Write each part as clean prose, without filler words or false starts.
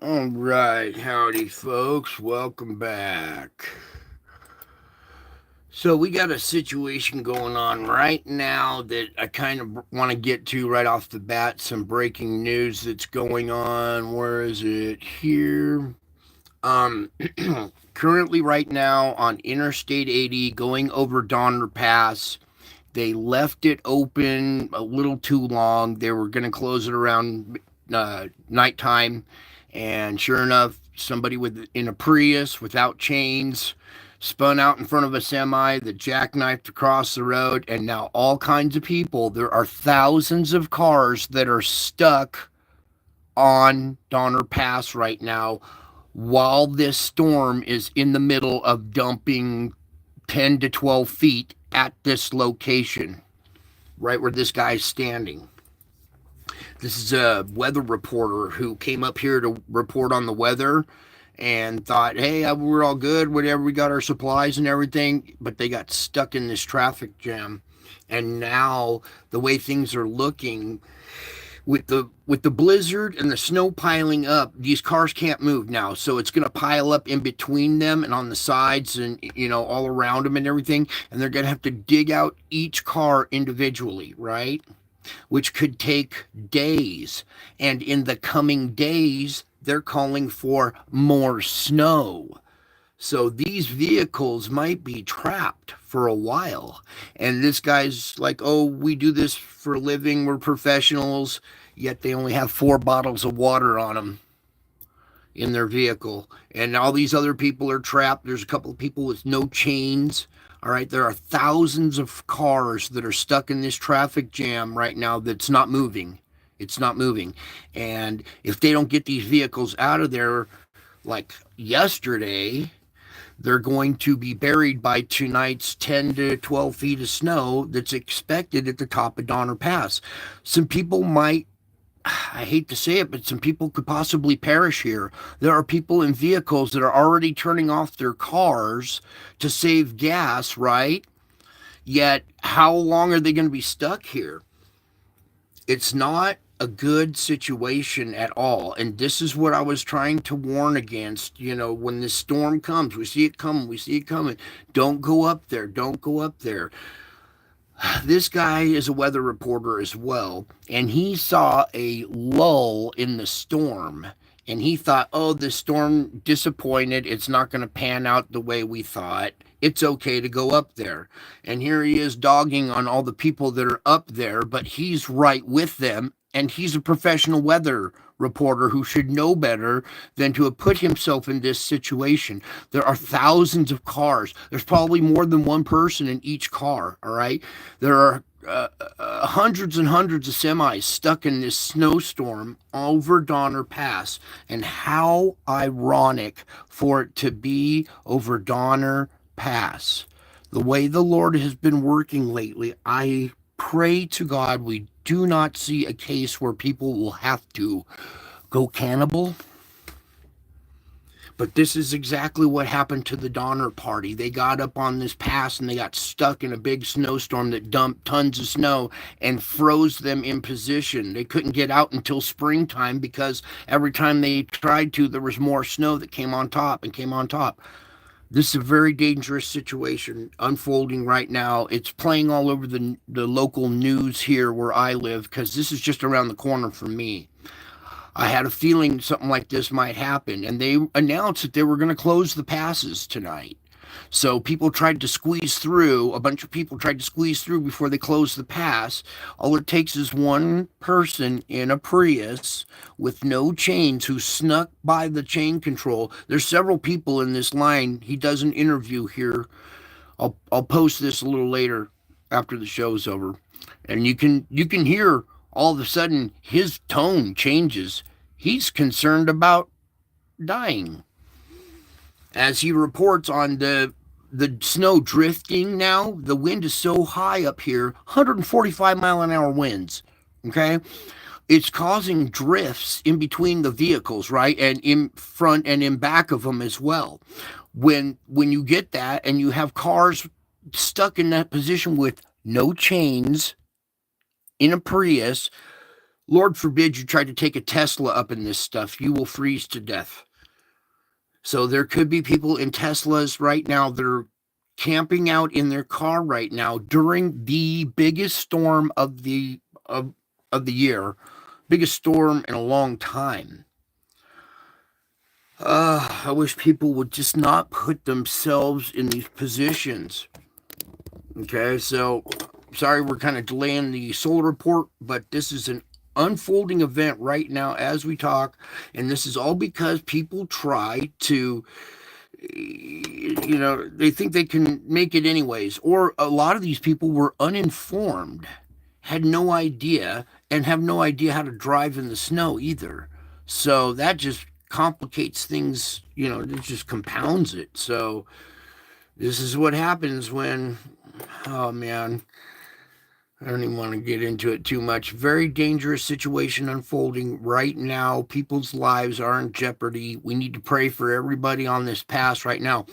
All right, howdy, folks. Welcome back. So, we got a situation going on right now that I kind of want to get to right off the bat. Some breaking news that's going on. Where is it? Here. Um, Currently, right now, on Interstate 80, going over Donner Pass, they left it open a little too long. They were going to close it around nighttime, and sure enough, somebody in a Prius without chains spun out in front of a semi that jackknifed across the road, and now all kinds of people. There are thousands of cars that are stuck on Donner Pass right now while this storm is in the middle of dumping 10 to 12 feet at this location, right where this guy's standing. This is a weather reporter who came up here to report on the weather and thought, hey, we're all good, whatever, we got our supplies and everything, but they got stuck in this traffic jam. And now the way things are looking, with the blizzard and the snow piling up, these cars can't move now. So it's going to pile up in between them and on the sides and all around them and everything, and they're going to have to dig out each car individually, right? Which could take days. And in the coming days, they're calling for more snow. So these vehicles might be trapped for a while. And this guy's like, oh, we do this for a living. We're professionals. Yet they only have 4 bottles of water on them in their vehicle. And all these other people are trapped. There's a couple of people with no chains. All right. There are thousands of cars that are stuck in this traffic jam right now that's not moving. It's not moving. And if they don't get these vehicles out of there like yesterday, they're going to be buried by tonight's 10 to 12 feet of snow that's expected at the top of Donner Pass. Some people might, I hate to say it, but some people could possibly perish here. There are people in vehicles that are already turning off their cars to save gas, right? Yet, how long are they going to be stuck here? It's not a good situation at all. And this is what I was trying to warn against. When this storm comes, we see it coming, we see it coming. Don't go up there. Don't go up there. This guy is a weather reporter as well, and he saw a lull in the storm. And he thought, oh, the storm disappointed. It's not going to pan out the way we thought. It's okay to go up there. And here he is dogging on all the people that are up there, but he's right with them. And he's a professional weather reporter who should know better than to have put himself in this situation. There are thousands of cars. There's probably more than one person in each car, all right? There are hundreds and hundreds of semis stuck in this snowstorm over Donner Pass. And how ironic for it to be over Donner Pass. The way the Lord has been working lately, I pray to God we do not see a case where people will have to go cannibal. But this is exactly what happened to the Donner Party. They got up on this pass and they got stuck in a big snowstorm that dumped tons of snow and froze them in position. They couldn't get out until springtime because every time they tried to, there was more snow that came on top and came on top. This is a very dangerous situation unfolding right now. It's playing all over the local news here where I live because this is just around the corner from me. I had a feeling something like this might happen, and they announced that they were going to close the passes tonight. So people tried to squeeze through, a bunch of people tried to squeeze through before they closed the pass. All it takes is one person in a Prius with no chains who snuck by the chain control. There's several people in this line. He does an interview here. I'll post this a little later after the show's over. And you can hear all of a sudden his tone changes. He's concerned about dying as he reports on the snow drifting now. The wind is so high up here, 145-mile-an-hour winds. Okay, it's causing drifts in between the vehicles, right, and in front and in back of them as well. When you get that and you have cars stuck in that position with no chains in a Prius, Lord forbid you try to take a Tesla up in this stuff. You will freeze to death. So there could be people in Teslas right now that are camping out in their car right now during the biggest storm of the year, biggest storm in a long time. I wish people would just not put themselves in these positions. Okay, so sorry we're kind of delaying the solar report, but this is an unfolding event right now as we talk, and this is all because people try to, they think they can make it anyways, or a lot of these people were uninformed, had no idea, and have no idea how to drive in the snow either. So that just complicates things, it just compounds it. So this is what happens when, oh man, I don't even want to get into it too much. Very dangerous situation unfolding right now. People's lives are in jeopardy. We need to pray for everybody on this pass right now.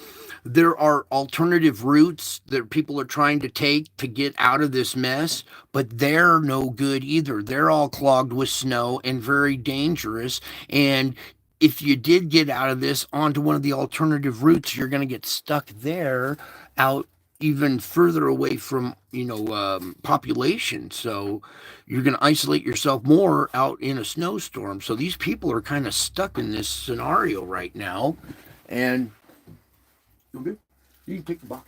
There are alternative routes that people are trying to take to get out of this mess, but they're no good either. They're all clogged with snow and very dangerous. And if you did get out of this onto one of the alternative routes, you're going to get stuck there out even further away from population. So you're going to isolate yourself more out in a snowstorm. So these people are kind of stuck in this scenario right now. And okay, you can take the box.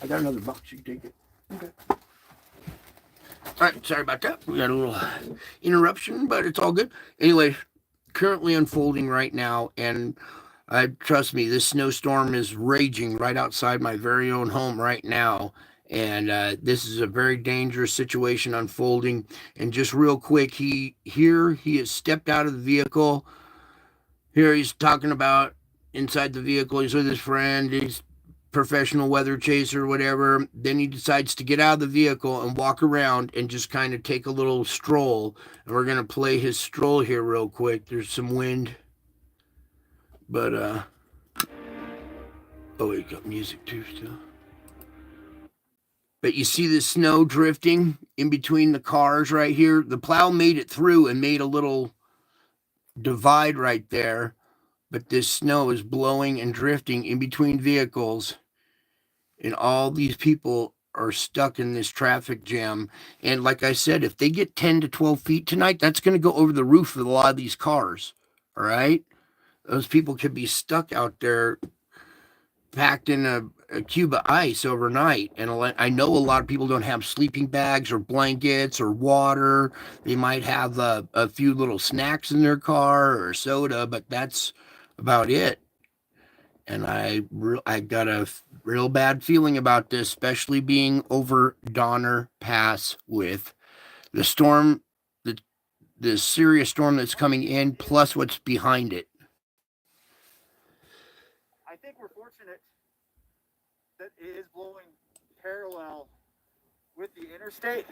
I got another box. You can take it. Okay. All right, sorry about that. We got a little interruption, but it's all good. Anyway, currently unfolding right now, and trust me, this snowstorm is raging right outside my very own home right now. And this is a very dangerous situation unfolding. And just real quick, he has stepped out of the vehicle. Here he's talking about inside the vehicle. He's with his friend. He's professional weather chaser, whatever. Then he decides to get out of the vehicle and walk around and just kind of take a little stroll. And we're going to play his stroll here real quick. There's some wind. But, oh, he got music too still. But you see the snow drifting in between the cars right here? The plow made it through and made a little divide right there. But this snow is blowing and drifting in between vehicles. And all these people are stuck in this traffic jam. And like I said, if they get 10 to 12 feet tonight, that's going to go over the roof of a lot of these cars. All right? Those people could be stuck out there packed in a cube of ice overnight. And I know a lot of people don't have sleeping bags or blankets or water. They might have a few little snacks in their car or soda, but that's about it. And I got a real bad feeling about this, especially being over Donner Pass with the storm, the serious storm that's coming in, plus what's behind it. I think we're fortunate that it is blowing parallel with the interstate.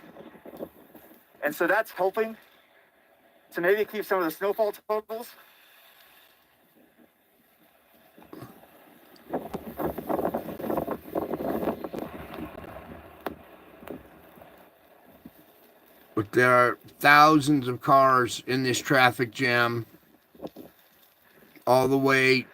And so that's helping to maybe keep some of the snowfall totals. But there are thousands of cars in this traffic jam all the way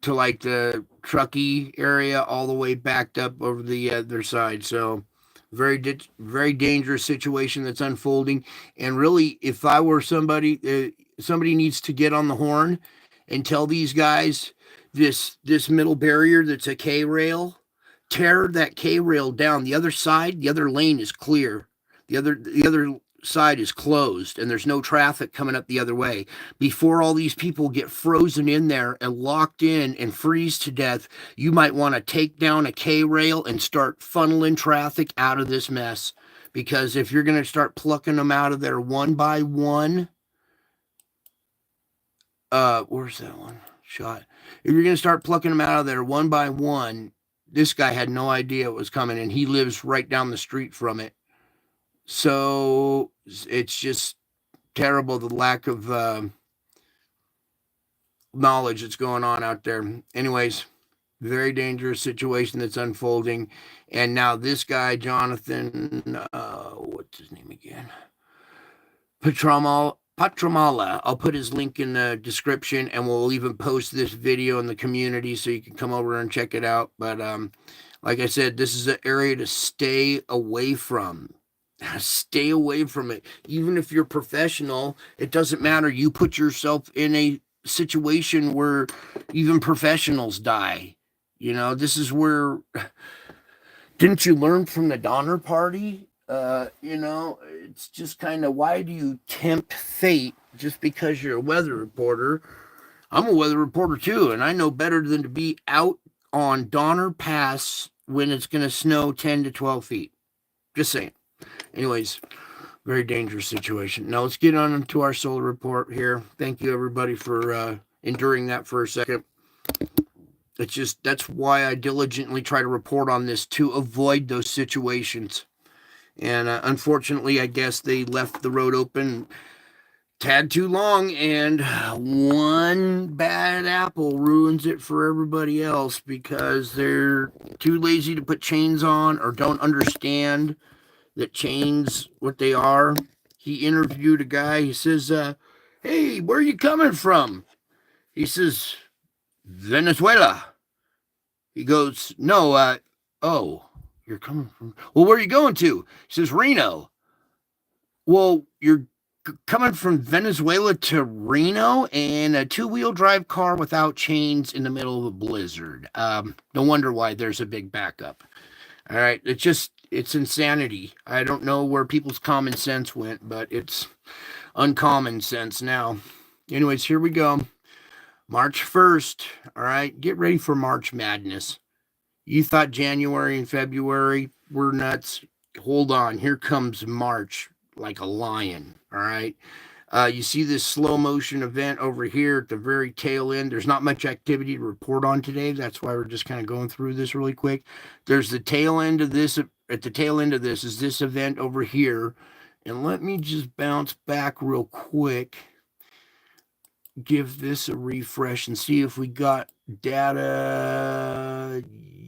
to like the Truckee area, all the way backed up over the other side. So very dangerous situation that's unfolding. And really, if I were somebody, somebody needs to get on the horn and tell these guys this middle barrier that's a K rail, tear that K rail down. The other side, the other lane is clear. The other side is closed and there's no traffic coming up the other way. Before all these people get frozen in there and locked in and freeze to death, you might want to take down a K rail and start funneling traffic out of this mess. Because if you're going to start plucking them out of there one by one, where's that one shot? If you're going to start plucking them out of there one by one, this guy had no idea it was coming and he lives right down the street from it. So it's just terrible, the lack of knowledge that's going on out there. Anyways, very dangerous situation that's unfolding. And now this guy, Jonathan, what's his name again? Patramala. I'll put his link in the description, and we'll even post this video in the community so you can come over and check it out. But like I said, this is an area to stay away from. Stay away from it. Even if you're professional, it doesn't matter. You put yourself in a situation where even professionals die. You know, this is where, didn't you learn from the Donner Party? You know, it's just kind of, why do you tempt fate just because you're a weather reporter? I'm a weather reporter too, and I know better than to be out on Donner Pass when it's going to snow 10 to 12 feet. Just saying. Anyways, very dangerous situation. Now let's get on to our solar report here. Thank you everybody for enduring that for a second. It's just, that's why I diligently try to report on this, to avoid those situations. And unfortunately, I guess they left the road open tad too long, and one bad apple ruins it for everybody else because they're too lazy to put chains on or don't understand that chains, what they are. He interviewed a guy. He says, hey, where are you coming from? He says, Venezuela. He goes, no, oh, you're coming from, well, where are you going to? He says, Reno. Well, you're coming from Venezuela to Reno in a two-wheel drive car without chains in the middle of a blizzard. No wonder why there's a big backup. All right, it's insanity. I don't know where people's common sense went, but it's uncommon sense now. Anyways, here we go. March 1st. All right, get ready for March Madness. You thought January and February were nuts. Hold on. Here comes March like a lion. All right. You see this slow motion event over here at the very tail end. There's not much activity to report on today. That's why we're just kind of going through this really quick. There's the tail end of this. At the tail end of this is this event over here. And let me just bounce back real quick. Give this a refresh and see if we got data.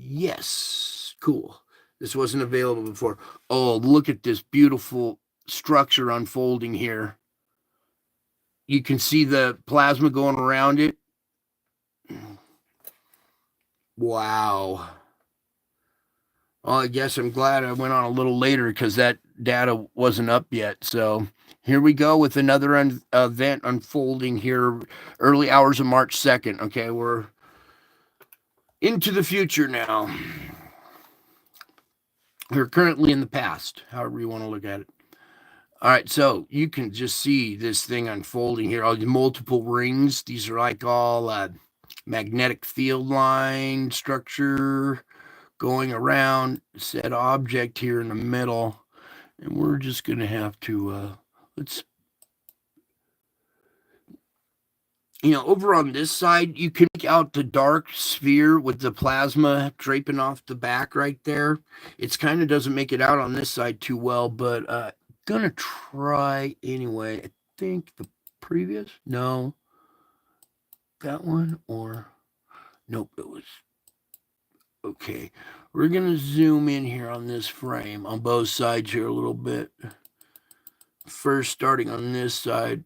Yes. Cool. This wasn't available before. Oh, look at this beautiful structure unfolding here. You can see the plasma going around it. Wow. Well, I guess I'm glad I went on a little later because that data wasn't up yet. So here we go with another event unfolding here, early hours of March 2nd. Okay, we're into the future now. We're currently in the past, however you want to look at it. All right, so you can just see this thing unfolding here. All the multiple rings. These are like all magnetic field line structure going around said object here in the middle. And we're just going to have to, let's, you know, over on this side, you can make out the dark sphere with the plasma draping off the back right there. It's kind of doesn't make it out on this side too well, but gonna try anyway. I think the previous, no, that one, or nope, it was okay. We're gonna zoom in here on this frame on both sides here a little bit. First, starting on this side,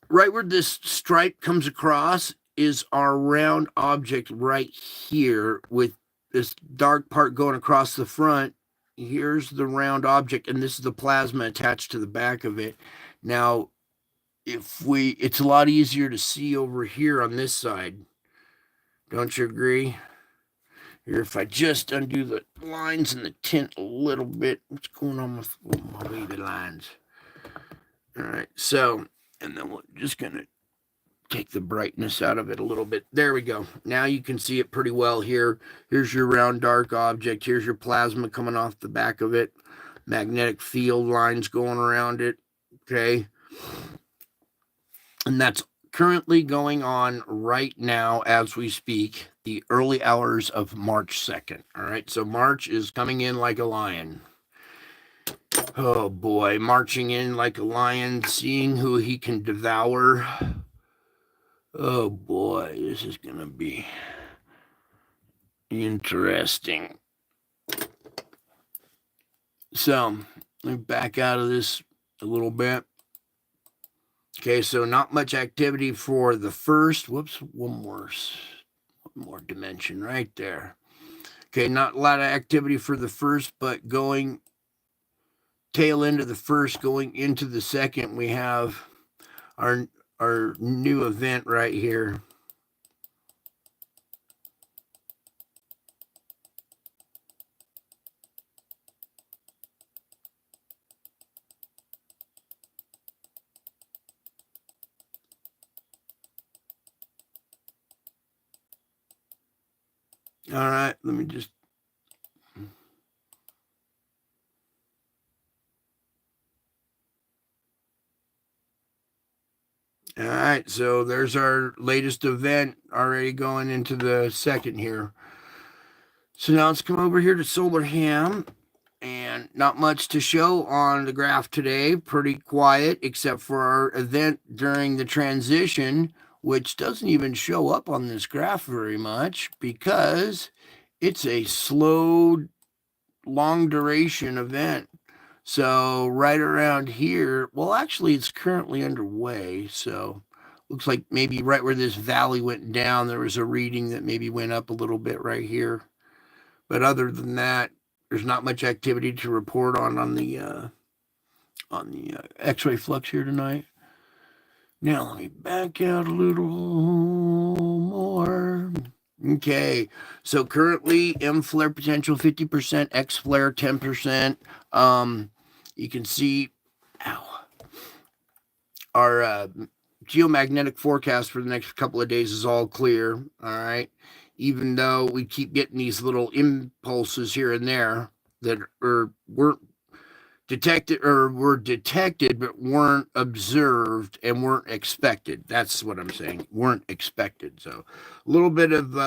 right where this stripe comes across is our round object right here with this dark part going across the front. Here's the round object, and this is the plasma attached to the back of it. Now, it's a lot easier to see over here on this side. Don't you agree? Here, if I just undo the lines and the tint a little bit, what's going on with my wavy lines? All right, so, and then we're just gonna take the brightness out of it a little bit. There we go. Now you can see it pretty well here. Here's your round dark object. Here's your plasma coming off the back of it. Magnetic field lines going around it. Okay. And that's currently going on right now as we speak, the early hours of March 2nd. All right. So March is coming in like a lion. Oh boy. Marching in like a lion, seeing who he can devour. Oh boy, this is going to be interesting. So, Let me back out of this a little bit. Okay, so not much activity for the first. Whoops, one more dimension right there. Okay, not a lot of activity for the first, but going tail end of the first, going into the second, we have our new event right here. All right, let me just. All right, so there's our latest event already going into the second here. So now let's come over here to Solar Ham, and not much to show on the graph today. Pretty quiet, except for our event during the transition, which doesn't even show up on this graph very much because it's a slow, long duration event. So right around here, well, actually, it's currently underway. So looks like maybe right where this valley went down, there was a reading that maybe went up a little bit right here. But other than that, there's not much activity to report on the X-ray flux here tonight. Now let me back out a little more. Okay, so currently M flare potential 50%, X flare 10%. You can see, our geomagnetic forecast for the next couple of days is all clear. All right, even though we keep getting these little impulses here and there that weren't detected or were detected but weren't observed and weren't expected. That's what I'm saying. Weren't expected. So a little bit of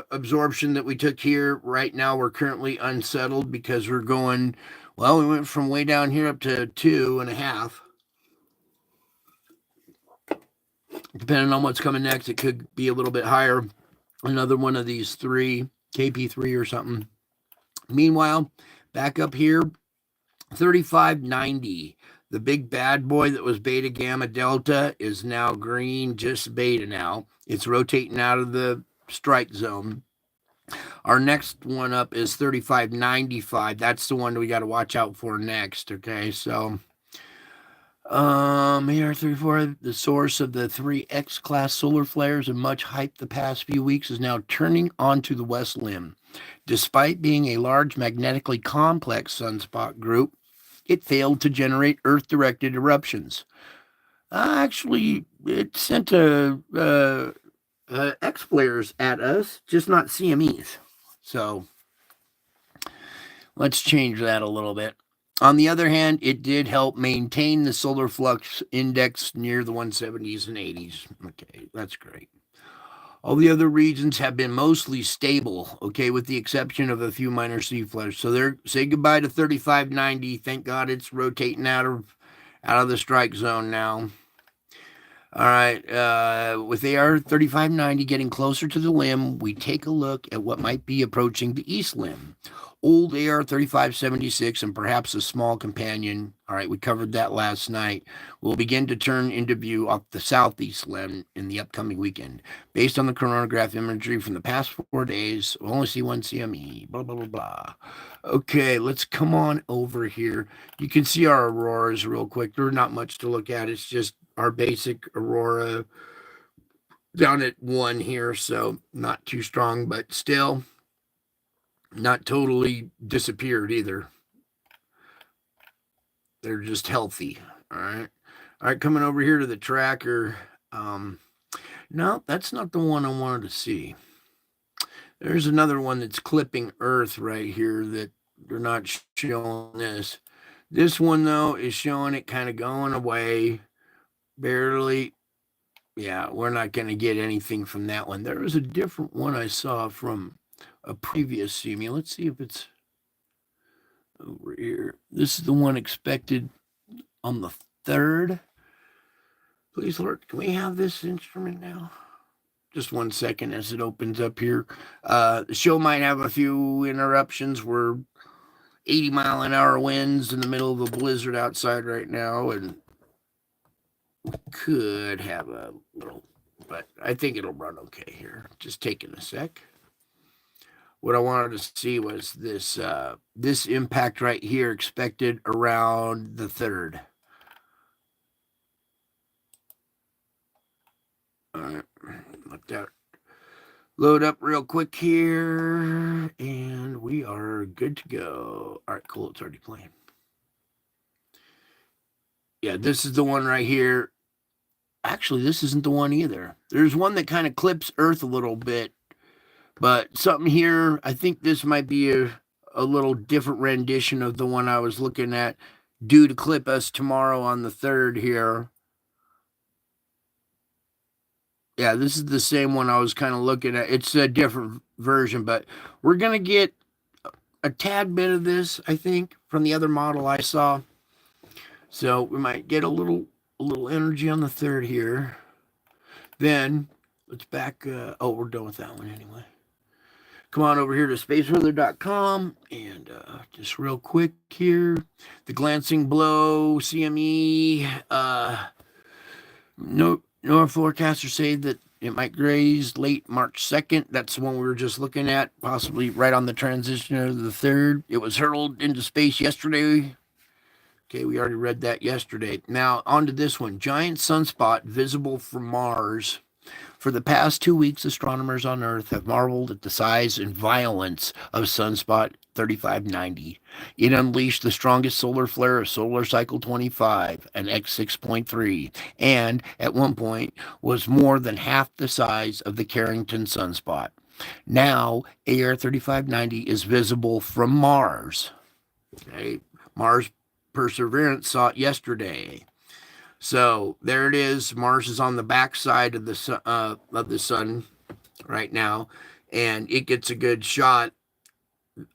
absorption that we took here. Right now we're currently unsettled because we're going, well, we went from way down here up to 2.5. Depending on what's coming next, it could be a little bit higher. Another one of these three, KP3 or something. Meanwhile, back up here, 3590. The big bad boy that was beta gamma delta is now green, just beta now. It's rotating out of the strike zone. Our next one up is 3595. That's the one that we got to watch out for next. Okay, so AR34, the source of the 3X class solar flares and much hype the past few weeks, is now turning onto the west limb. Despite being a large magnetically complex sunspot group, it failed to generate Earth-directed eruptions. Actually, it sent X flares at us, just not CMEs. So let's change that a little bit. On the other hand, it did help maintain the solar flux index near the 170s and 80s. Okay, that's great. All the other regions have been mostly stable, okay, with the exception of a few minor C flares. So they're say goodbye to 3590. Thank God it's rotating out of the strike zone now. All right, with AR 3590 getting closer to the limb, we take a look at what might be approaching the east limb. Old AR 3576 and perhaps a small companion. All right, we covered that last night. Will begin to turn into view off the southeast limb in the upcoming weekend. Based on the coronagraph imagery from the past 4 days, we'll only see one CME, blah, blah, blah, blah. Okay, let's come on over here. You can see our auroras real quick. There's not much to look at. It's just our basic aurora down at 1 here, so not too strong, but still not totally disappeared either. They're just healthy. All right, coming over here to the tracker. No, that's not the one I wanted to see. There's another one that's clipping Earth right here that they're not showing this. This one, though, is showing it kind of going away. Barely. Yeah, we're not going to get anything from that one. There was a different one I saw from a previous CME. Let's see if it's over here. This is the one expected on the 3rd. Please, Lord, can we have this instrument now? Just 1 second as it opens up here. The show might have a few interruptions. We're 80-mile-an-hour winds in the middle of a blizzard outside right now, and could have a little, but I think it'll run okay here. Just taking a sec. What I wanted to see was this this impact right here expected around the 3rd. All right, let that load up real quick here, and we are good to go. All right, cool. It's already playing. Yeah, this is the one right here. Actually, this isn't the one either. There's one that kind of clips Earth a little bit, but something here, I think this might be a little different rendition of the one I was looking at, due to clip us tomorrow on the 3rd here. Yeah, this is the same one I was kind of looking at. It's a different version, but we're going to get a tad bit of this, I think, from the other model I saw. So we might get a little energy on the 3rd here. Then let's back. Oh, we're done with that one anyway. Come on over here to spaceweather.com and just real quick here, the glancing blow CME. No forecasters say that it might graze late March 2nd. That's the one we were just looking at, possibly right on the transition of the 3rd. It was hurled into space yesterday. Okay, we already read that yesterday. Now, on to this one. Giant sunspot visible from Mars. For the past 2 weeks, astronomers on Earth have marveled at the size and violence of sunspot 3590. It unleashed the strongest solar flare of solar cycle 25, an X6.3, and at one point was more than half the size of the Carrington sunspot. Now, AR 3590 is visible from Mars. Okay, Mars Perseverance saw it yesterday. So there it is. Mars is on the backside of the sun right now, and it gets a good shot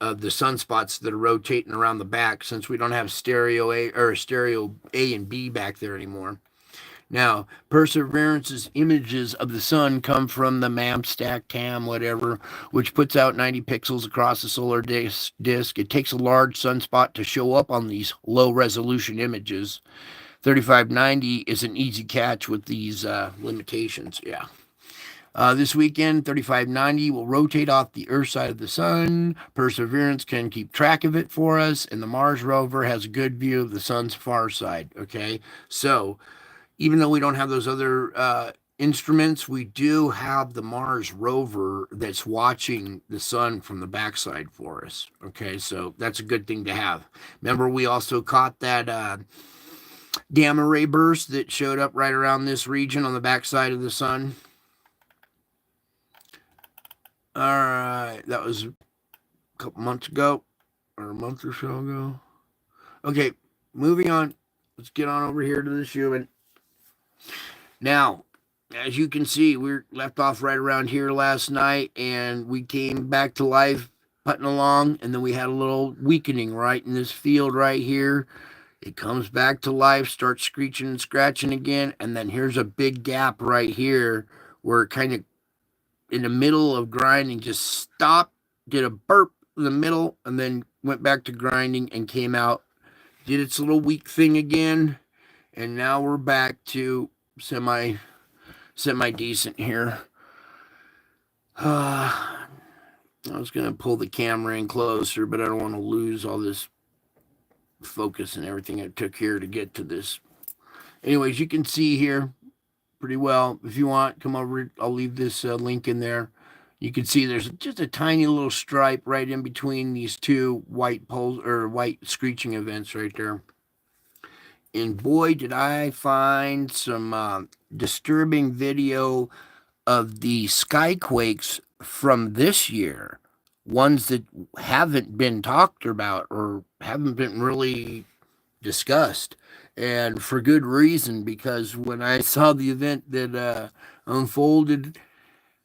of the sunspots that are rotating around the back, since we don't have stereo A and B back there anymore. Now, Perseverance's images of the sun come from the MAMSTAC CAM, whatever, which puts out 90 pixels across the solar disk. It takes a large sunspot to show up on these low-resolution images. 3590 is an easy catch with these limitations, yeah. This weekend, 3590 will rotate off the Earth side of the sun. Perseverance can keep track of it for us, and the Mars rover has a good view of the sun's far side, okay? So, even though we don't have those other instruments, we do have the Mars rover that's watching the sun from the backside for us, okay? So, that's a good thing to have. Remember, we also caught that gamma ray burst that showed up right around this region on the backside of the sun. All right, that was a couple months ago, or a month or so ago. Okay, moving on. Let's get on over here to the Schumann. Now, as you can see, we left off right around here last night, and we came back to life, putting along, and then we had a little weakening right in this field right here. It comes back to life, starts screeching and scratching again, and then here's a big gap right here where it kind of, in the middle of grinding, just stopped, did a burp in the middle, and then went back to grinding and came out, did its little weak thing again, and now we're back to semi decent here. I was going to pull the camera in closer, but I don't want to lose all this focus and everything I took here to get to this. Anyways, you can see here pretty well. If you want, come over. I'll leave this link in there. You can see there's just a tiny little stripe right in between these two white poles or white screeching events right there. And boy, did I find some disturbing video of the skyquakes from this year. Ones that haven't been talked about or haven't been really discussed. And for good reason, because when I saw the event that unfolded,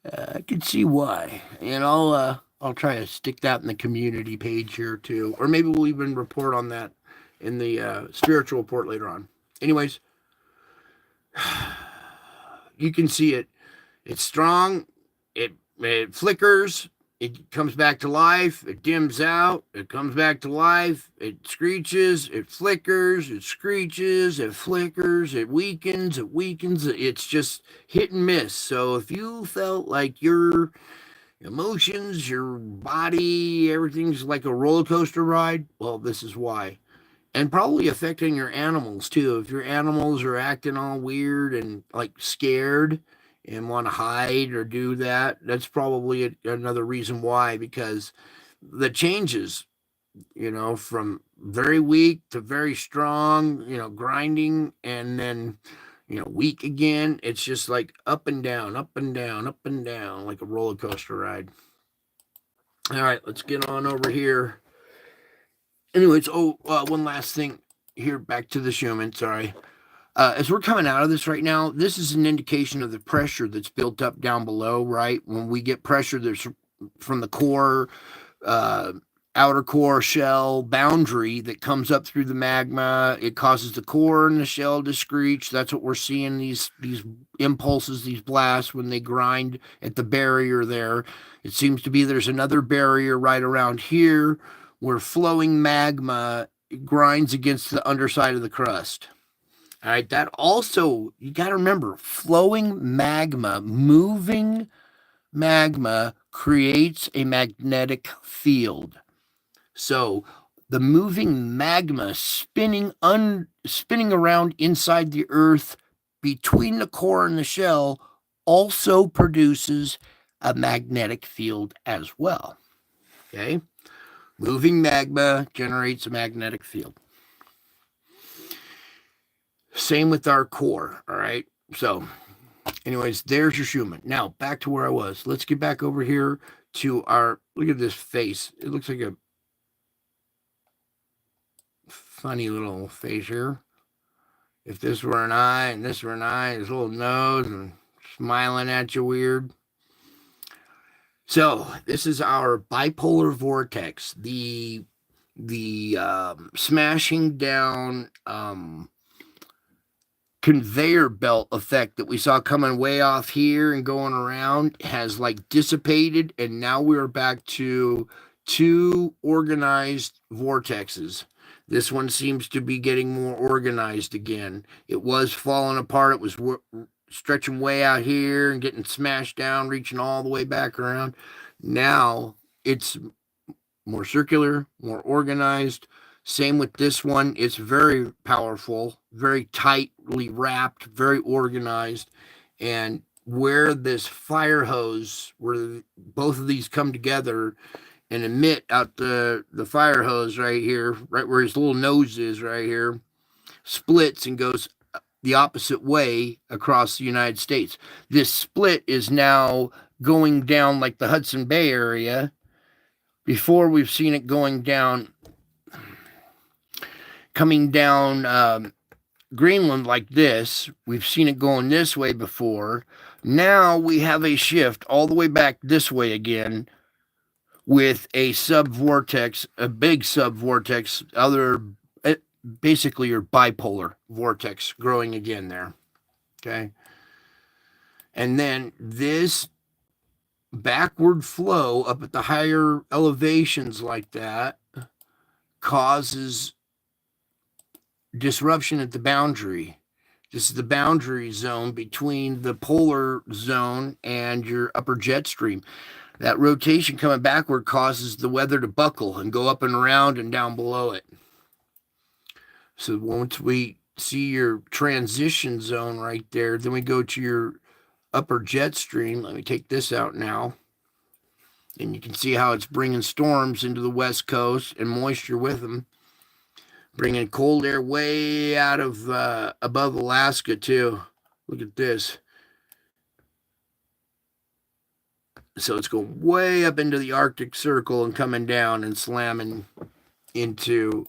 I could see why. And I'll try to stick that in the community page here too. Or maybe we'll even report on that in the spiritual report later on. Anyways, you can see it. It's strong. It flickers. it comes back to life, it dims out, it comes back to life, it screeches, it flickers, it screeches, it flickers, it weakens, it's just hit and miss. So if you felt like your emotions, your body, everything's like a roller coaster ride, well, this is why. And probably affecting your animals too. If your animals are acting all weird and like scared and want to hide or do that, that's probably another reason why, because the changes, from very weak to very strong, grinding, and then, weak again. It's just like up and down, up and down, up and down, like a roller coaster ride. All right, let's get on over here. Anyways, one last thing here, back to the Schumann. Sorry. As we're coming out of this right now, this is an indication of the pressure that's built up down below, right? When we get pressure, there's from the core, uh, outer core shell boundary that comes up through the magma. It causes the core and the shell to screech. That's what we're seeing, these impulses, these blasts when they grind at the barrier there. It seems to be there's another barrier right around here where flowing magma grinds against the underside of the crust. All right, that also, you got to remember, flowing magma, moving magma creates a magnetic field. So the moving magma spinning around inside the earth between the core and the shell also produces a magnetic field as well. Okay? Moving magma generates a magnetic field. Same with our core, all right? So, anyways, there's your Schumann. Now, back to where I was. Let's get back over here to our, look at this face. It looks like a funny little face here. If this were an eye and this were an eye, his little nose and smiling at you weird. So, this is our bipolar vortex. The smashing down conveyor belt effect that we saw coming way off here and going around has like dissipated, and now we're back to two organized vortexes. This one seems to be getting more organized again. It was falling apart. It was stretching way out here and getting smashed down, reaching all the way back around. Now it's more circular, more organized. Same with this one. It's very powerful, very tightly wrapped, very organized. And where this fire hose, where both of these come together and emit out the fire hose right here, right where his little nose is right here, splits and goes the opposite way across the United States. This split is now going down like the Hudson Bay area. Before, we've seen it coming down Greenland like this. We've seen it going this way before. Now we have a shift all the way back this way again with a subvortex, a big subvortex, basically your bipolar vortex growing again there. Okay. And then this backward flow up at the higher elevations like that causes disruption at the boundary. This is the boundary zone between the polar zone and your upper jet stream. That rotation coming backward causes the weather to buckle and go up and around and down below it. So once we see your transition zone right there, then we go to your upper jet stream. Let me take this out now. And you can see how it's bringing storms into the west coast and moisture with them. Bringing cold air way out of above Alaska too. Look at this. So it's going way up into the Arctic Circle and coming down and slamming into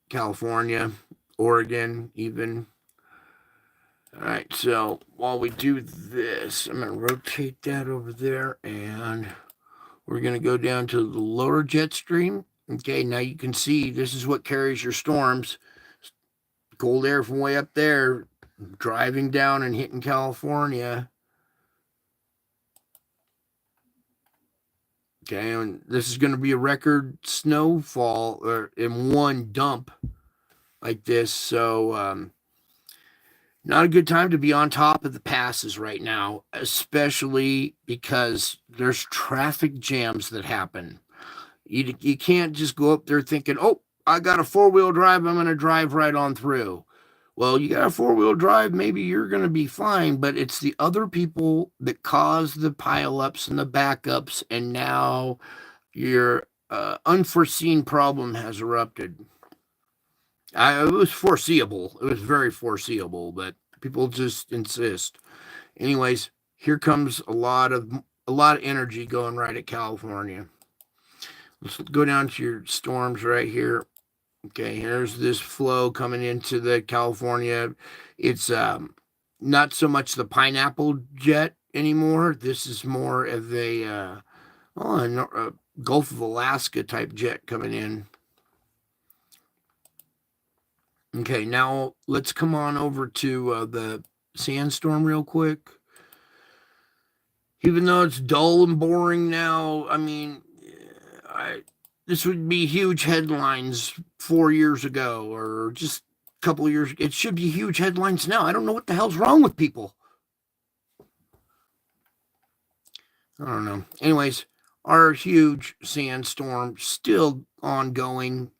California, Oregon even. All right, so while we do this, I'm going to rotate that over there, and we're going to go down to the lower jet stream. Okay, now you can see this is what carries your storms. Cold air from way up there, driving down and hitting California. Okay, and this is going to be a record snowfall or in one dump like this. So, not a good time to be on top of the passes right now, especially because there's traffic jams that happen. You can't just go up there thinking, oh, I got a four-wheel drive, I'm going to drive right on through. Well, you got a four-wheel drive, maybe you're going to be fine, but it's the other people that cause the pileups and the backups, and now your unforeseen problem has erupted. It was foreseeable. It was very foreseeable, but people just insist. Anyways, here comes a lot of energy going right at California. Let's go down to your storms right here. Okay, here's this flow coming into the California. It's not so much the pineapple jet anymore. This is more of a Gulf of Alaska type jet coming in. Okay, now let's come on over to the sandstorm real quick. Even though it's dull and boring now, I mean, this would be huge headlines 4 years ago or just a couple of years. It should be huge headlines now. I don't know what the hell's wrong with people. I don't know. Anyways, our huge sandstorm still ongoing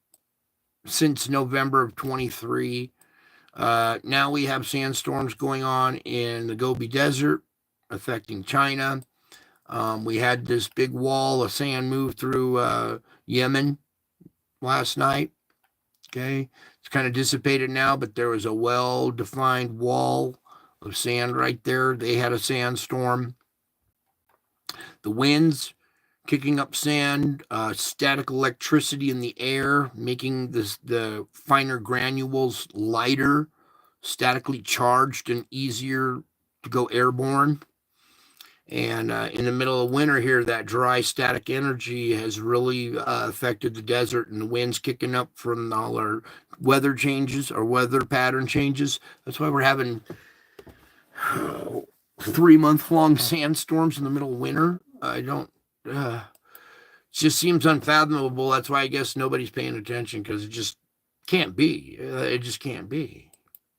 since November of 23. Now we have sandstorms going on in the Gobi Desert affecting China. We had this big wall of sand move through Yemen last night. Okay, it's kind of dissipated now, but there was a well-defined wall of sand right there. They had a sandstorm. The winds kicking up sand, static electricity in the air, making the finer granules lighter, statically charged, and easier to go airborne. And in the middle of winter here, that dry static energy has really affected the desert, and the winds kicking up from all our weather changes or weather pattern changes. That's why we're having 3-month-long sandstorms in the middle of winter. I don't. It just seems unfathomable. That's why I guess nobody's paying attention, because it just can't be. It just can't be.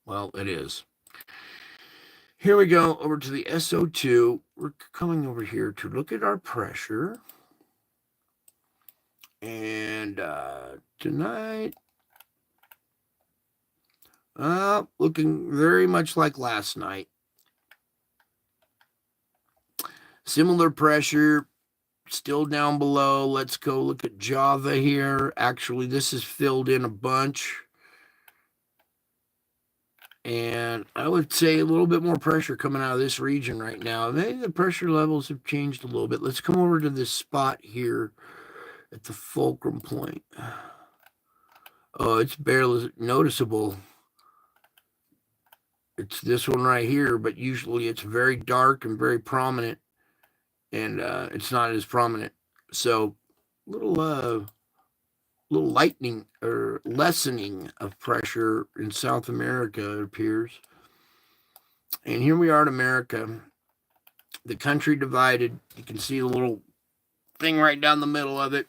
Well, it is. Here we go over to the SO2. We're coming over here to look at our pressure. And tonight, looking very much like last night. Similar pressure, still down below. Let's go look at Java here. Actually, this is filled in a bunch. And I would say a little bit more pressure coming out of this region right now. Maybe the pressure levels have changed a little bit. Let's come over to this spot here at the fulcrum point. Oh, it's barely noticeable. It's this one right here, but usually it's very dark and very prominent. And it's not as prominent. So little lightening or lessening of pressure in South America, it appears. And here we are in America, the country divided. You can see the little thing right down the middle of it.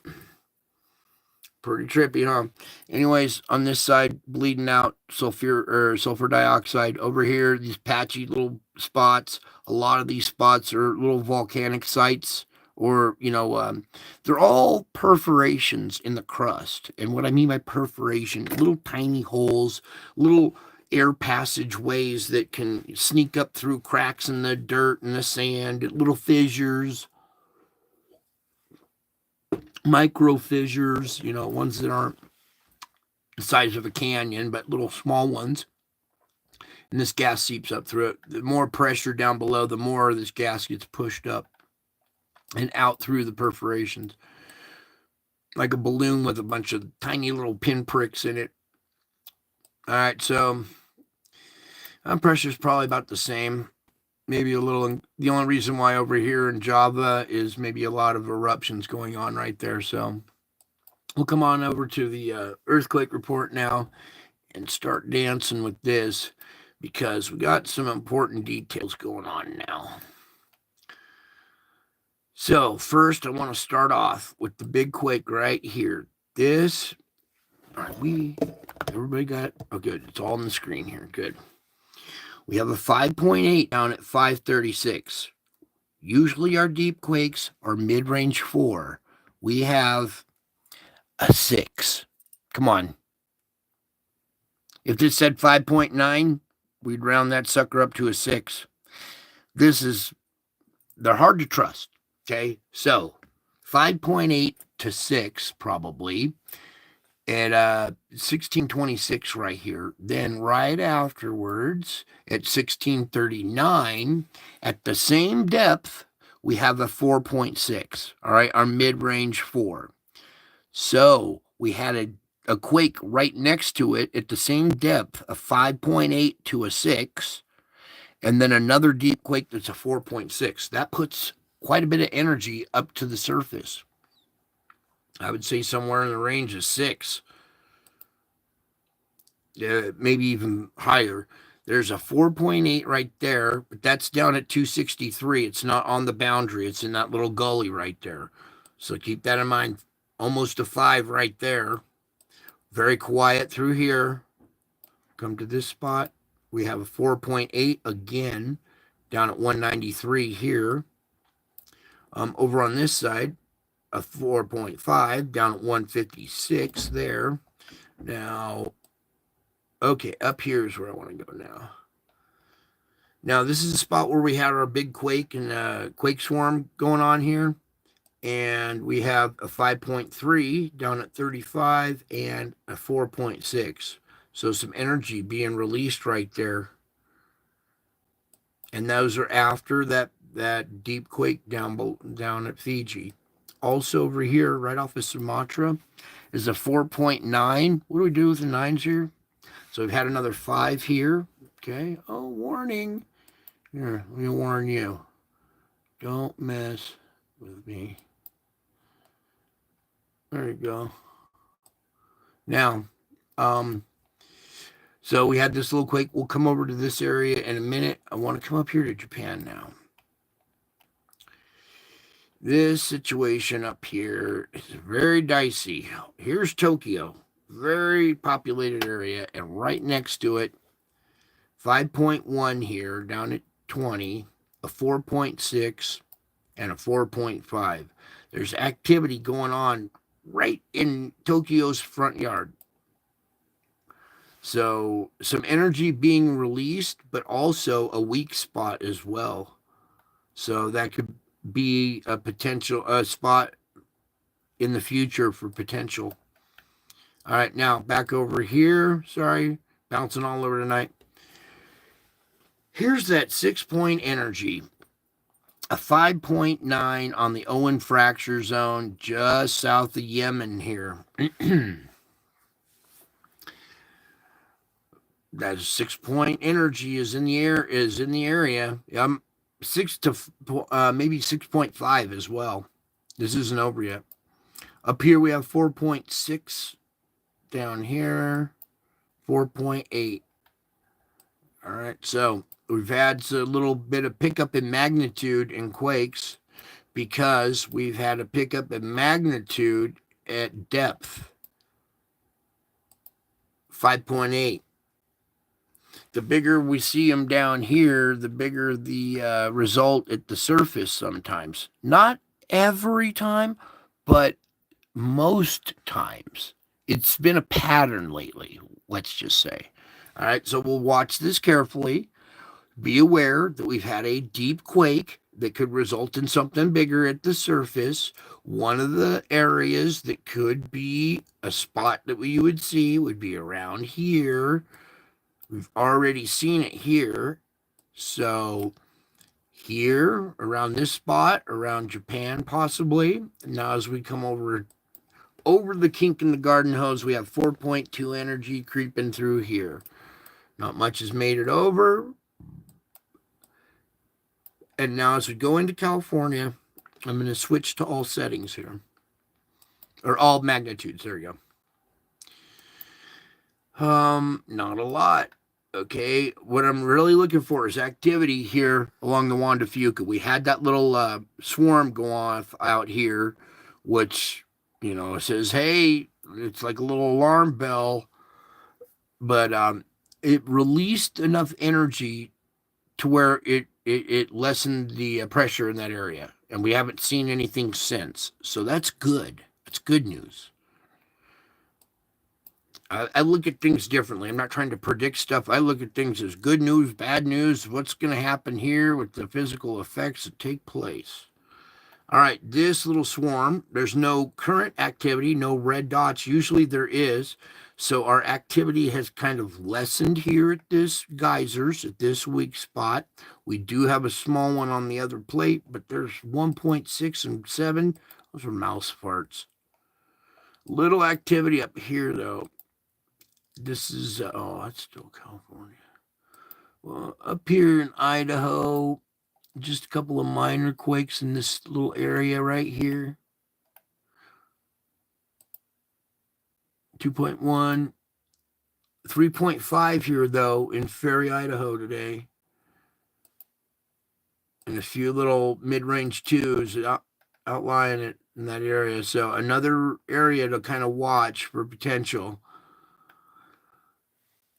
Pretty trippy, huh? Anyways, on this side, bleeding out sulfur dioxide. Over here, these patchy little spots. A lot of these spots are little volcanic sites, or they're all perforations in the crust. And what I mean by perforation, little tiny holes, little air passageways that can sneak up through cracks in the dirt and the sand, little fissures, micro fissures, ones that aren't the size of a canyon, but little small ones. And this gas seeps up through it. The more pressure down below, the more this gas gets pushed up and out through the perforations, like a balloon with a bunch of tiny little pinpricks in it. All right, so pressure is probably about the same. Maybe a little. The only reason why over here in Java is maybe a lot of eruptions going on right there. So we'll come on over to the earthquake report now and start dancing with this, because we got some important details going on now. So first, I want to start off with the big quake right here. This, everybody got, oh good, it's all on the screen here, good. We have a 5.8 down at 536. Usually our deep quakes are mid-range 4. We have a 6. Come on. If this said 5.9, we'd round that sucker up to a 6. They're hard to trust. Okay, so 5.8 to 6 probably at 1626 right here. Then right afterwards at 1639 at the same depth, we have a 4.6. All right, our mid-range 4. So we had a quake right next to it at the same depth, a 5.8 to a 6, and then another deep quake that's a 4.6. That puts quite a bit of energy up to the surface. I would say somewhere in the range of 6, maybe even higher. There's a 4.8 right there, but that's down at 263. It's not on the boundary. It's in that little gully right there. So keep that in mind. Almost a 5 right there. Very quiet through here. Come to this spot. We have a 4.8 again down at 193 here. Over on this side, a 4.5 down at 156 there. Now, okay, up here is where I want to go now. Now, this is the spot where we had our big quake and quake swarm going on here. And we have a 5.3 down at 35 and a 4.6. So some energy being released right there. And those are after that deep quake down at Fiji. Also over here, right off of Sumatra, is a 4.9. What do we do with the 9s here? So we've had another 5 here. Okay. Oh, warning. Here, let me warn you. Don't mess with me. There you go. Now, so we had this little quake. We'll come over to this area in a minute. I want to come up here to Japan now. This situation up here is very dicey. Here's Tokyo, very populated area, and right next to it, 5.1 here, down at 20, a 4.6, and a 4.5. There's activity going on right in Tokyo's front yard. So some energy being released, but also a weak spot as well. So that could be a potential spot in the future for potential. All right, now back over here. Sorry, bouncing all over tonight. Here's that 6-point energy. A 5.9 on the Owen fracture zone just south of Yemen here. That 6-point energy is in the area. 6 to maybe 6.5 as well. This isn't over yet. Up here we have 4.6. Down here, 4.8. All right, so we've had a little bit of pickup in magnitude in quakes because we've had a pickup in magnitude at depth, 5.8. The bigger we see them down here, the bigger the result at the surface sometimes. Not every time, but most times. It's been a pattern lately, let's just say. All right, so we'll watch this carefully. Be aware that we've had a deep quake that could result in something bigger at the surface. One of the areas that could be a spot that you would see would be around here. We've already seen it here. So here, around this spot, around Japan possibly. Now as we come over the kink in the garden hose, we have 4.2 energy creeping through here. Not much has made it over. And now as we go into California, I'm going to switch to all settings here. Or all magnitudes. There we go. Not a lot. Okay, what I'm really looking for is activity here along the Juan de Fuca. We had that little swarm go off out here, which, says, hey, it's like a little alarm bell, but it released enough energy to where it lessened the pressure in that area. And we haven't seen anything since. So that's good. That's good news. I look at things differently. I'm not trying to predict stuff. I look at things as good news, bad news, what's going to happen here with the physical effects that take place. All right, this little swarm, there's no current activity, no red dots. Usually there is. So our activity has kind of lessened here at this geysers, at this weak spot. We do have a small one on the other plate, but there's 1.6 and 7. Those are mouse farts. Little activity up here, though. This is, that's still California. Well, up here in Idaho, just a couple of minor quakes in this little area right here. 2.1, 3.5 here, though, in Ferry, Idaho today. And a few little mid-range 2s outlying it in that area. So another area to kind of watch for potential.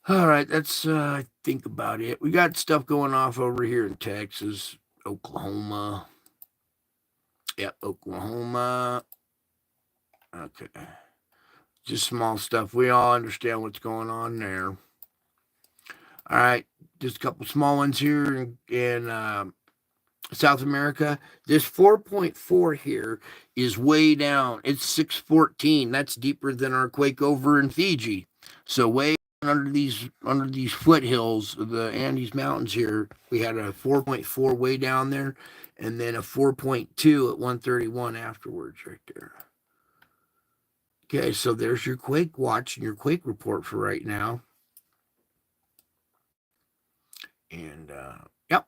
All right, that's I think about it. We got stuff going off over here in Texas, Oklahoma. Yep, Oklahoma. Okay. Just small stuff. We all understand what's going on there. All right, just a couple small ones here in South America. This 4.4 here is way down. It's 614. That's deeper than our quake over in Fiji. So way under these foothills of the Andes Mountains here, we had a 4.4 way down there, and then a 4.2 at 131 afterwards, right there. Okay, so there's your quake watch and your quake report for right now. And yep,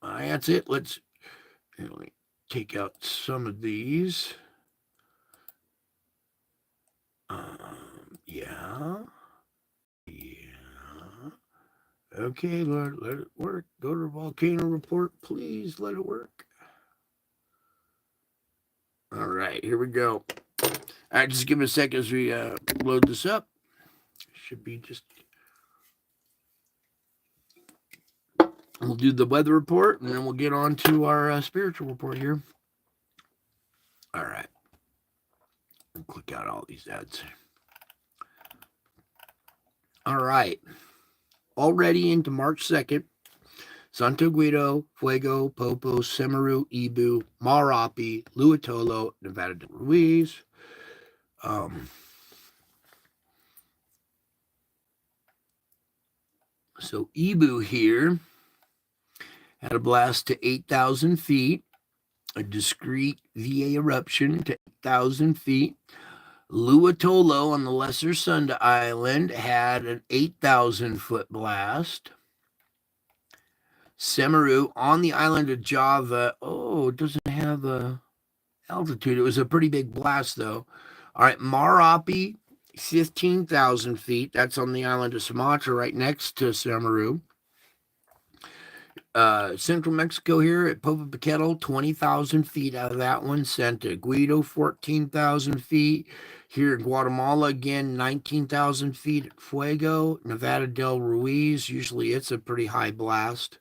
that's it. Let me take out some of these. Yeah. Okay, Lord, let it work. Go to the volcano report, please. Let it work. All right, here we go. All right, just give me a second as we load this up. Should be just. We'll do the weather report, and then we'll get on to our spiritual report here. All right. I'll click out all these ads. All right. Already into March 2nd, Santo Guido, Fuego, Popo, Semeru, Ibu, Marapi, Luatolo, Nevada de Ruiz. So Ibu here had a blast to 8,000 feet, a discrete VA eruption to 8,000 feet. Luatolo on the Lesser Sunda Island had an 8,000 foot blast. Semeru on the island of Java, it doesn't have a altitude. It was a pretty big blast, though. All right, Marapi, 15,000 feet. That's on the island of Sumatra, right next to Semeru. Central Mexico here at Popocatépetl, 20,000 feet out of that one. Santa Guido, 14,000 feet. Here in Guatemala, again, 19,000 feet at Fuego. Nevada del Ruiz, usually it's a pretty high blast.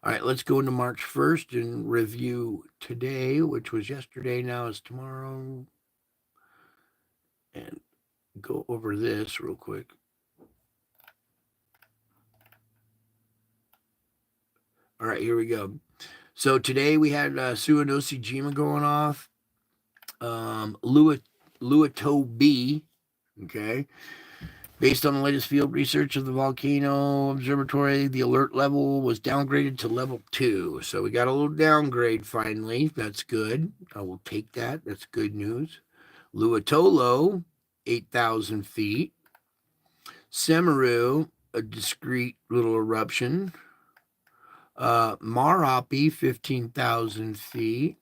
All right, let's go into March 1st and review today, which was yesterday, now is tomorrow. And go over this real quick. All right, here we go. So today we had Suanosi Jima going off. Luato B, okay. Based on the latest field research of the volcano observatory, the alert level was downgraded to level 2. So we got a little downgrade finally. That's good. I will take that. That's good news. Luatolo, 8,000 feet. Semeru, a discrete little eruption. Marapi, 15,000 feet.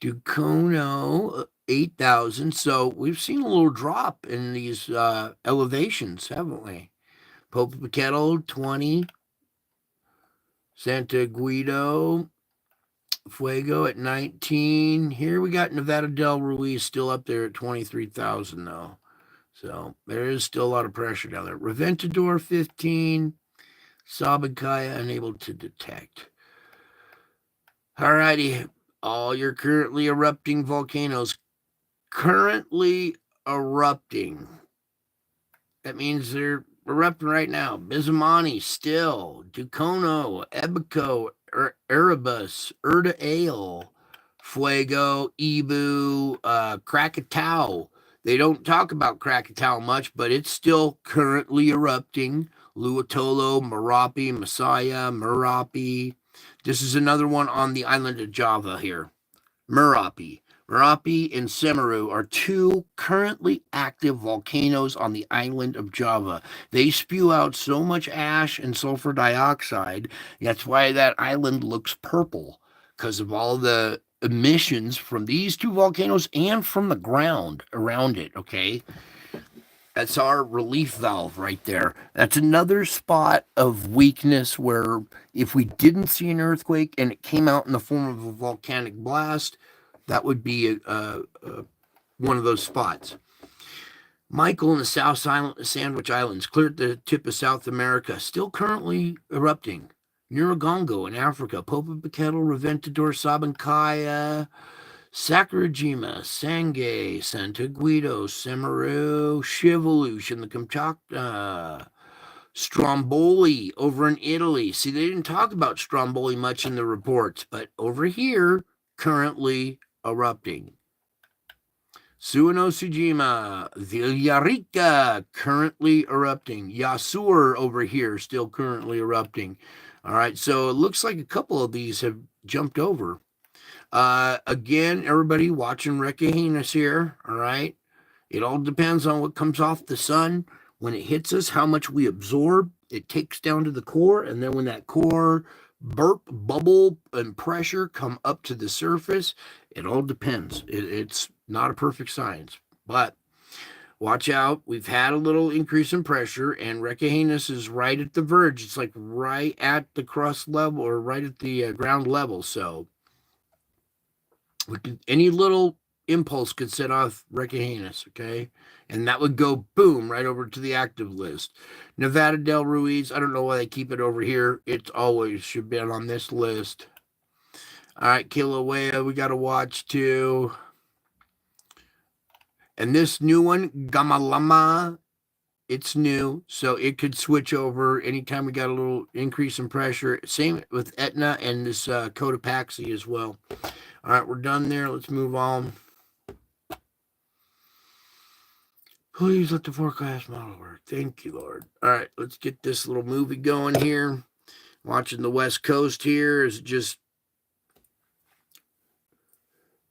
Ducono, 8,000. So we've seen a little drop in these elevations, haven't we? Popocatépetl 20. Santa Guido Fuego at 19. Here we got Nevada del Ruiz still up there at 23,000 though. So there is still a lot of pressure down there. Reventador 15. Sabancaya unable to detect. All righty. All your currently erupting volcanoes. Currently erupting. That means they're erupting right now. Bizamani still. Ducono, Ebico, Erebus, Erda Ale, Fuego, Ibu, Krakatau. They don't talk about Krakatau much, but it's still currently erupting. Luatolo, Merapi, Masaya, Merapi. This is another one on the island of Java here. Merapi. Merapi and Semeru are two currently active volcanoes on the island of Java. They spew out so much ash and sulfur dioxide. That's why that island looks purple, because of all the emissions from these two volcanoes and from the ground around it, okay? That's our relief valve right there. That's another spot of weakness where if we didn't see an earthquake and it came out in the form of a volcanic blast, that would be one of those spots. Michael in the South Sandwich Islands cleared the tip of South America, still currently erupting. Nyiragongo in Africa, Popocatépetl, Reventador, Sabancaya, Sakurajima, Sangay, Santa Guido, Semeru, Shivalush in the Kamchatka, Stromboli over in Italy. See, they didn't talk about Stromboli much in the reports, but over here, currently erupting. Suwanosujima, Villarrica, currently erupting. Yasur over here, still currently erupting. All right, so it looks like a couple of these have jumped over. Again, everybody watching Requejinas here, all right? It all depends on what comes off the sun. When it hits us, how much we absorb, it takes down to the core, and then when that core burp, bubble, and pressure come up to the surface, it all depends. It's not a perfect science, but watch out. We've had a little increase in pressure, and Requejinas is right at the verge. It's like right at the crust level or right at the ground level, so any little impulse could set off Requejinas, okay? And that would go boom right over to the active list. Nevada del Ruiz, I don't know why they keep it over here. It's always should be on this list. All right, Kilauea, we got to watch too. And this new one, Gamalama, it's new, so it could switch over anytime we got a little increase in pressure. Same with Etna and this Cotopaxi as well. All right, we're done there. Let's move on. Please let the forecast model work. Thank you, Lord. All right, let's get this little movie going here. Watching the West Coast here is just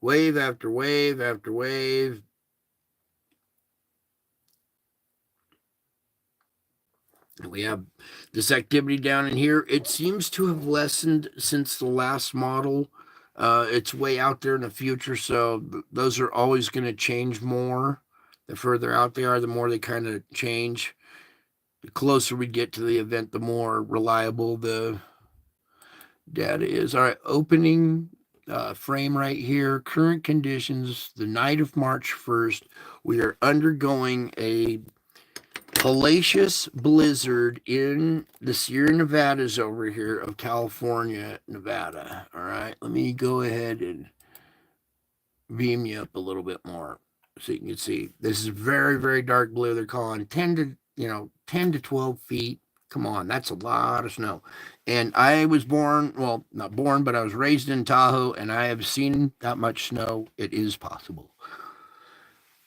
wave after wave after wave. We have this activity down in here. It seems to have lessened since the last model. It's way out there in the future, so those are always going to change more. The further out they are, the more they kind of change. The closer we get to the event, the more reliable the data is. All right, opening frame right here. Current conditions, the night of March 1st, we are undergoing a hellacious blizzard in the Sierra Nevadas over here of California, Nevada. All right, let me go ahead and beam you up a little bit more so you can see. This is very, very dark blue. They're calling 10 to 12 feet. Come on, that's a lot of snow. And I was born, well, not born, but I was raised in Tahoe, and I have seen that much snow. It is possible.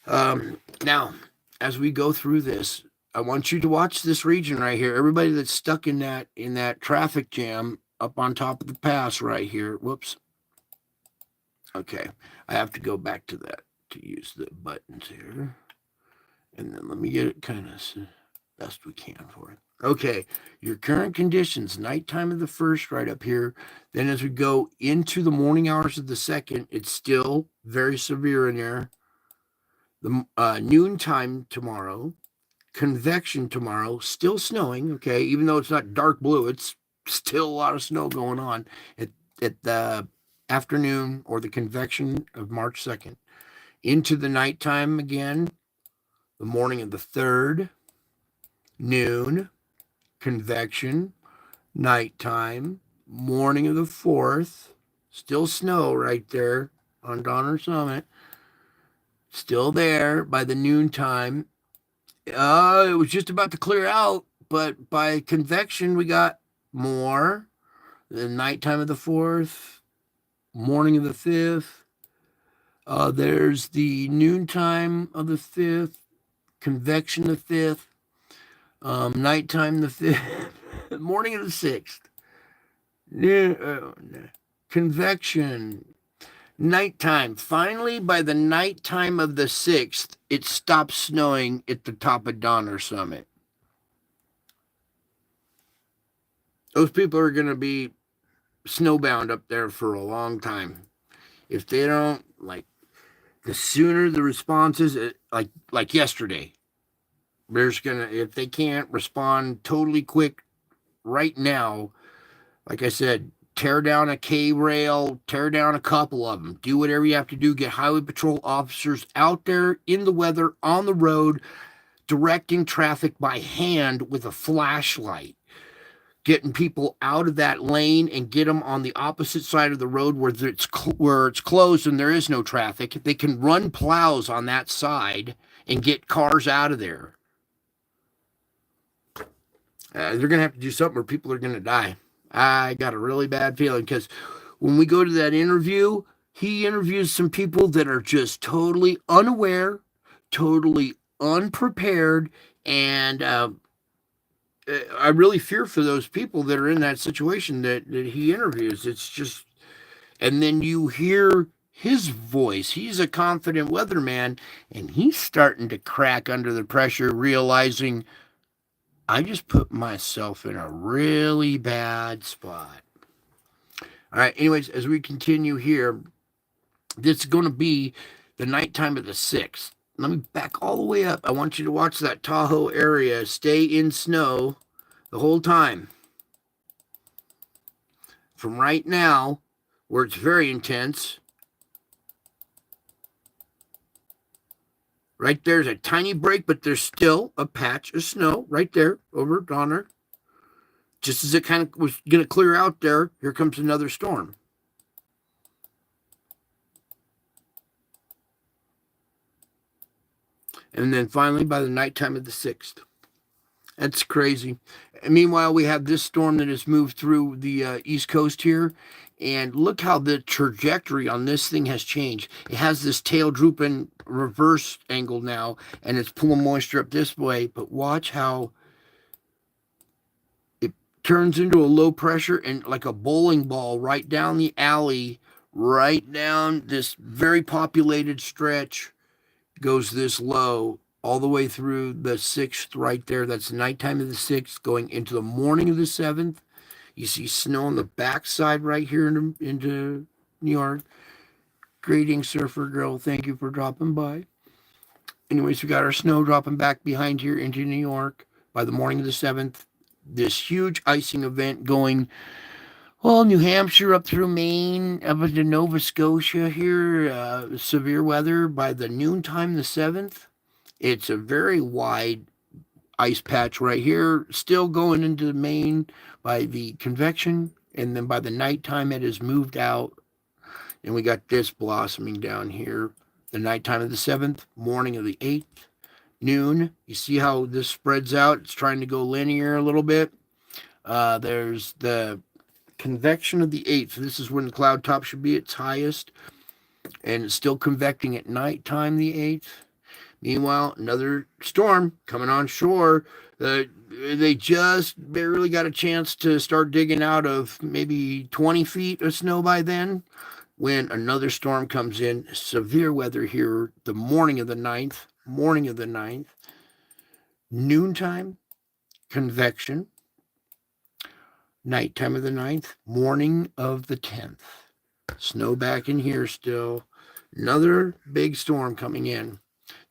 Now, as we go through this, I want you to watch this region right here. Everybody that's stuck in that traffic jam up on top of the pass right here. Whoops. Okay, I have to go back to that to use the buttons here. And then let me get it kind of best we can for it. Okay, your current conditions, nighttime of the 1st right up here. Then as we go into the morning hours of the 2nd, it's still very severe in there. The noontime tomorrow, convection tomorrow, still snowing. Okay, even though it's not dark blue, it's still a lot of snow going on at the afternoon or the convection of March 2nd. Into the nighttime again, the morning of the 3rd, noon, convection, nighttime, morning of the 4th, still snow right there on Donner Summit, still there by the noontime. It was just about to clear out, but by convection, we got more. The nighttime of the 4th, morning of the 5th. There's the noontime of the 5th, convection the 5th, nighttime the 5th, morning of the 6th. Convection, nighttime. Finally, by the nighttime of the 6th, it stopped snowing at the top of Donner Summit. Those people are going to be snowbound up there for a long time. If they don't, like, the sooner the response is, like yesterday, there's gonna, if they can't respond totally quick right now, like I said, tear down a K-rail, tear down a couple of them, do whatever you have to do, get highway patrol officers out there in the weather, on the road, directing traffic by hand with a flashlight, getting people out of that lane and get them on the opposite side of the road where it's closed and there is no traffic. They can run plows on that side and get cars out of there. They're going to have to do something or people are going to die. I got a really bad feeling because when we go to that interview, he interviews some people that are just totally unaware, totally unprepared, and I really fear for those people that are in that situation that he interviews. It's just, and then you hear his voice. He's a confident weatherman, and he's starting to crack under the pressure, realizing I just put myself in a really bad spot. All right, anyways, as we continue here, this is going to be the nighttime of the 6th. Let me back all the way up. I want you to watch that Tahoe area stay in snow the whole time. From right now, where it's very intense, right there's a tiny break, but there's still a patch of snow right there over Donner. Just as it kind of was going to clear out there, here comes another storm. And then finally, by the nighttime of the 6th. That's crazy. And meanwhile, we have this storm that has moved through the East Coast here. And look how the trajectory on this thing has changed. It has this tail drooping reverse angle now, and it's pulling moisture up this way. But watch how it turns into a low pressure and like a bowling ball right down the alley, right down this very populated stretch, goes this low all the way through the 6th right there. That's the nighttime of the 6th going into the morning of the 7th. You see snow on the backside right here into New York. Greetings, Surfer Girl. Thank you for dropping by. Anyways, we got our snow dropping back behind here into New York by the morning of the 7th. This huge icing event going, well, New Hampshire up through Maine, up into Nova Scotia here. Severe weather by the noontime the 7th. It's a very wide ice patch right here, still going into Maine by the convection, and then by the nighttime it has moved out, and we got this blossoming down here. The nighttime of the 7th, morning of the 8th, noon. You see how this spreads out? It's trying to go linear a little bit. There's the convection of the 8th. This is when the cloud top should be its highest, and it's still convecting at nighttime the 8th. Meanwhile, another storm coming on shore. They just barely got a chance to start digging out of maybe 20 feet of snow by then when another storm comes in. Severe weather here the morning of the 9th. Noontime, convection. Nighttime of the 9th. Morning of the 10th. Snow back in here still. Another big storm coming in.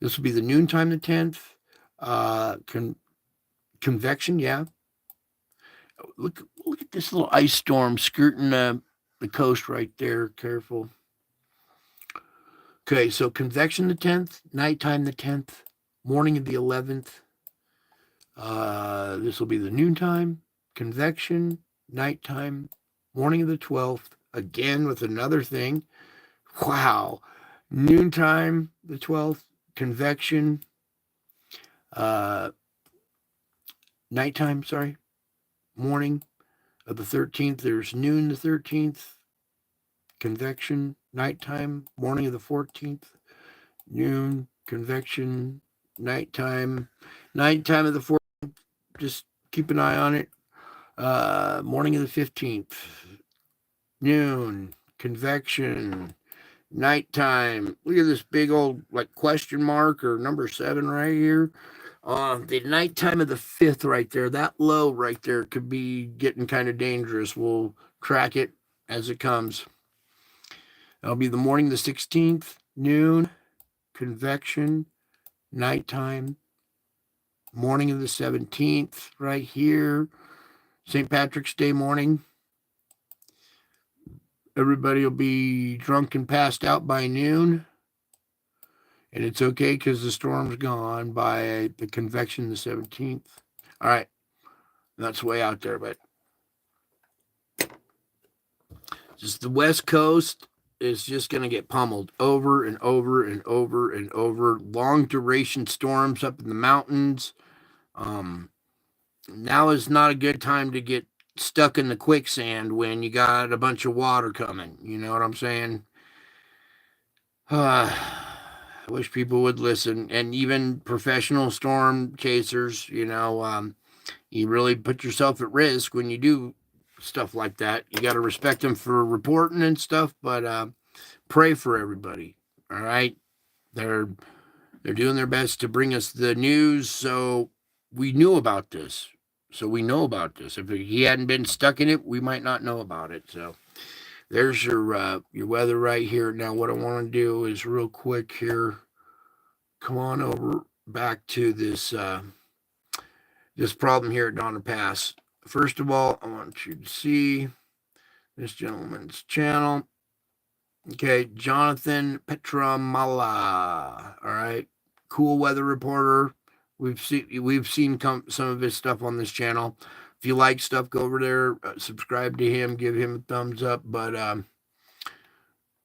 This will be the noontime the 10th, Convection, yeah. Look at this little ice storm skirting the coast right there. Careful. Okay, so convection the 10th, nighttime the 10th, morning of the 11th. This will be the noontime, convection, nighttime, morning of the 12th. Again with another thing. Wow. Noontime the 12th, convection, nighttime, sorry, morning of the 13th. There's noon the 13th, convection, nighttime, morning of the 14th, noon, convection, nighttime of the 14th. Just keep an eye on it. Morning of the 15th, noon, convection, nighttime. Look at this big old like question mark or number 7 right here. The nighttime of the 5th right there, that low right there could be getting kind of dangerous. We'll track it as it comes. That'll be the morning of the 16th, noon, convection, nighttime, morning of the 17th right here, St. Patrick's Day morning. Everybody will be drunk and passed out by noon. And it's okay because the storm's gone by the convection the 17th. All right. That's way out there, but just the West Coast is just going to get pummeled over and over and over and over. Long duration storms up in the mountains. Now is not a good time to get stuck in the quicksand when you got a bunch of water coming. You know what I'm saying? I wish people would listen. And even professional storm chasers, you really put yourself at risk when you do stuff like that. You got to respect them for reporting and stuff, but pray for everybody. All right. They're doing their best to bring us the news. So we knew about this. So we know about this. If he hadn't been stuck in it, we might not know about it. So there's your weather right here. Now, what I want to do is real quick here. Come on over back to this this problem here at Donner Pass. First of all, I want you to see this gentleman's channel. Okay, Jonathan Petramala. All right, cool weather reporter. We've seen some of his stuff on this channel. If you like stuff, go over there, subscribe to him, give him a thumbs up. But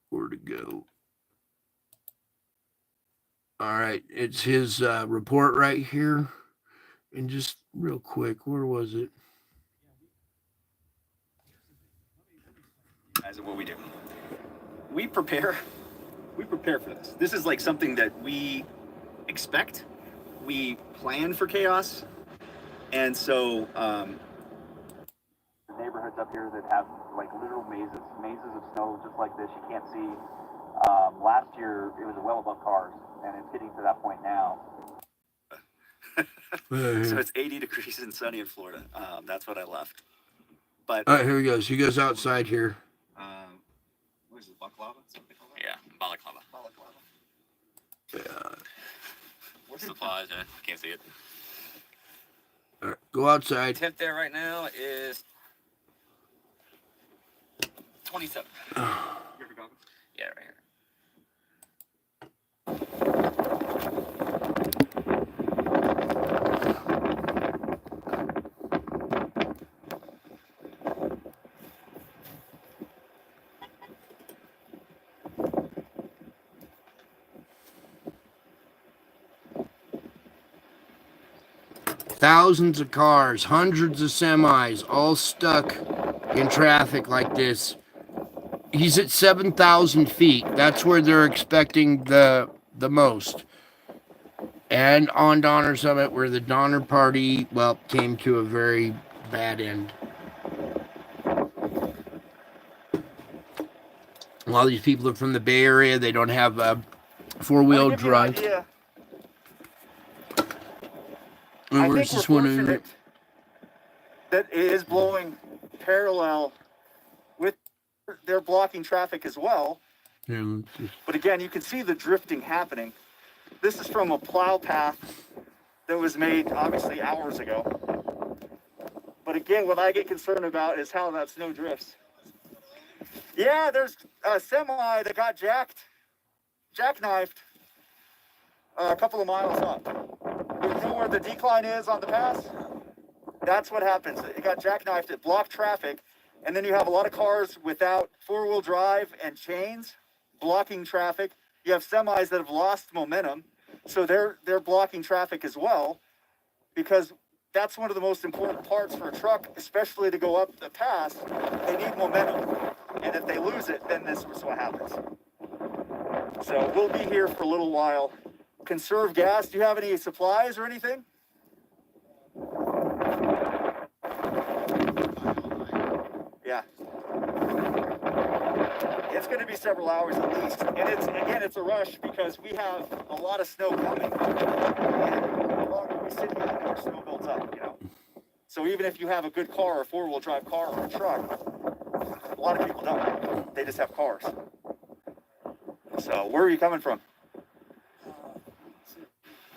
where to go? All right, it's his report right here. And just real quick, where was it? As of what we do, we prepare for this. This is like something that we expect. We plan for chaos, and so the neighborhoods up here that have like literal mazes of snow just like this, you can't see. Last year it was well above cars, and it's getting to that point now. So it's 80 degrees and sunny in Florida. That's what I left. But all right, here he goes. He goes outside here. What is it, Baklava? Yeah, balaclava. Yeah. What's the pause? I can't see it. All right, go outside. Temp there right now is 27. Yeah, right here. Thousands of cars, hundreds of semis, all stuck in traffic like this. He's at 7,000 feet. That's where they're expecting the most. And on Donner Summit, where the Donner Party, well, came to a very bad end. A lot of these people are from the Bay Area. They don't have a four-wheel drive. I think we're fortunate that it is blowing parallel with they're blocking traffic as well. Yeah, but again, you can see the drifting happening. This is from a plow path that was made obviously hours ago. But again, what I get concerned about is how that snow drifts. Yeah, there's a semi that got jackknifed a couple of miles up. You know where the decline is on the pass? That's what happens. It got jackknifed, it blocked traffic, and then you have a lot of cars without four-wheel drive and chains blocking traffic. You have semis that have lost momentum, so they're blocking traffic as well, because that's one of the most important parts for a truck, especially to go up the pass. They need momentum, and if they lose it, then this is what happens. So we'll be here for a little while. Conserve gas. Do you have any supplies or anything? Yeah. It's going to be several hours at least. And it's a rush because we have a lot of snow coming. And the longer we sit here, the more snow builds up, you know. So even if you have a good car, a four-wheel drive car or a truck, a lot of people don't. They just have cars. So where are you coming from?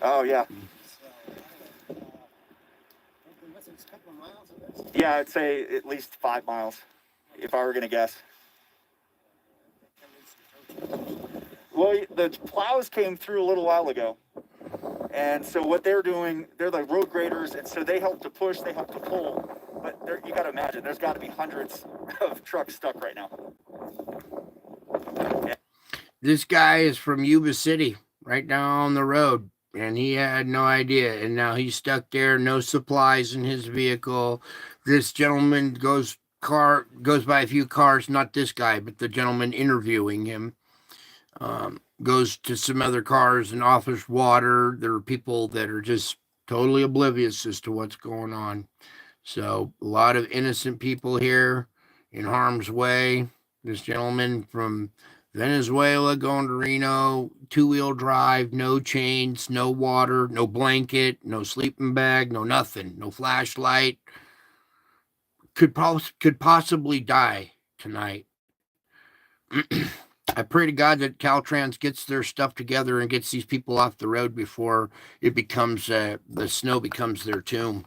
Oh, yeah. Yeah, I'd say at least 5 miles, if I were going to guess. Well, the plows came through a little while ago. And so what they're doing, they're the road graders, and so they help to push, they help to pull. But you got to imagine, there's got to be hundreds of trucks stuck right now. Yeah. This guy is from Yuba City, right down the road, and he had no idea. And now he's stuck there, no supplies in his vehicle. This gentleman goes by a few cars, not this guy, but the gentleman interviewing him. Goes to some other cars and offers water. There are people that are just totally oblivious as to what's going on. So a lot of innocent people here in harm's way. This gentleman from Venezuela going to Reno, 2-wheel drive, no chains, no water, no blanket, no sleeping bag, no nothing, no flashlight. Could possibly die tonight. I pray to God that Caltrans gets their stuff together and gets these people off the road before it becomes the snow becomes their tomb.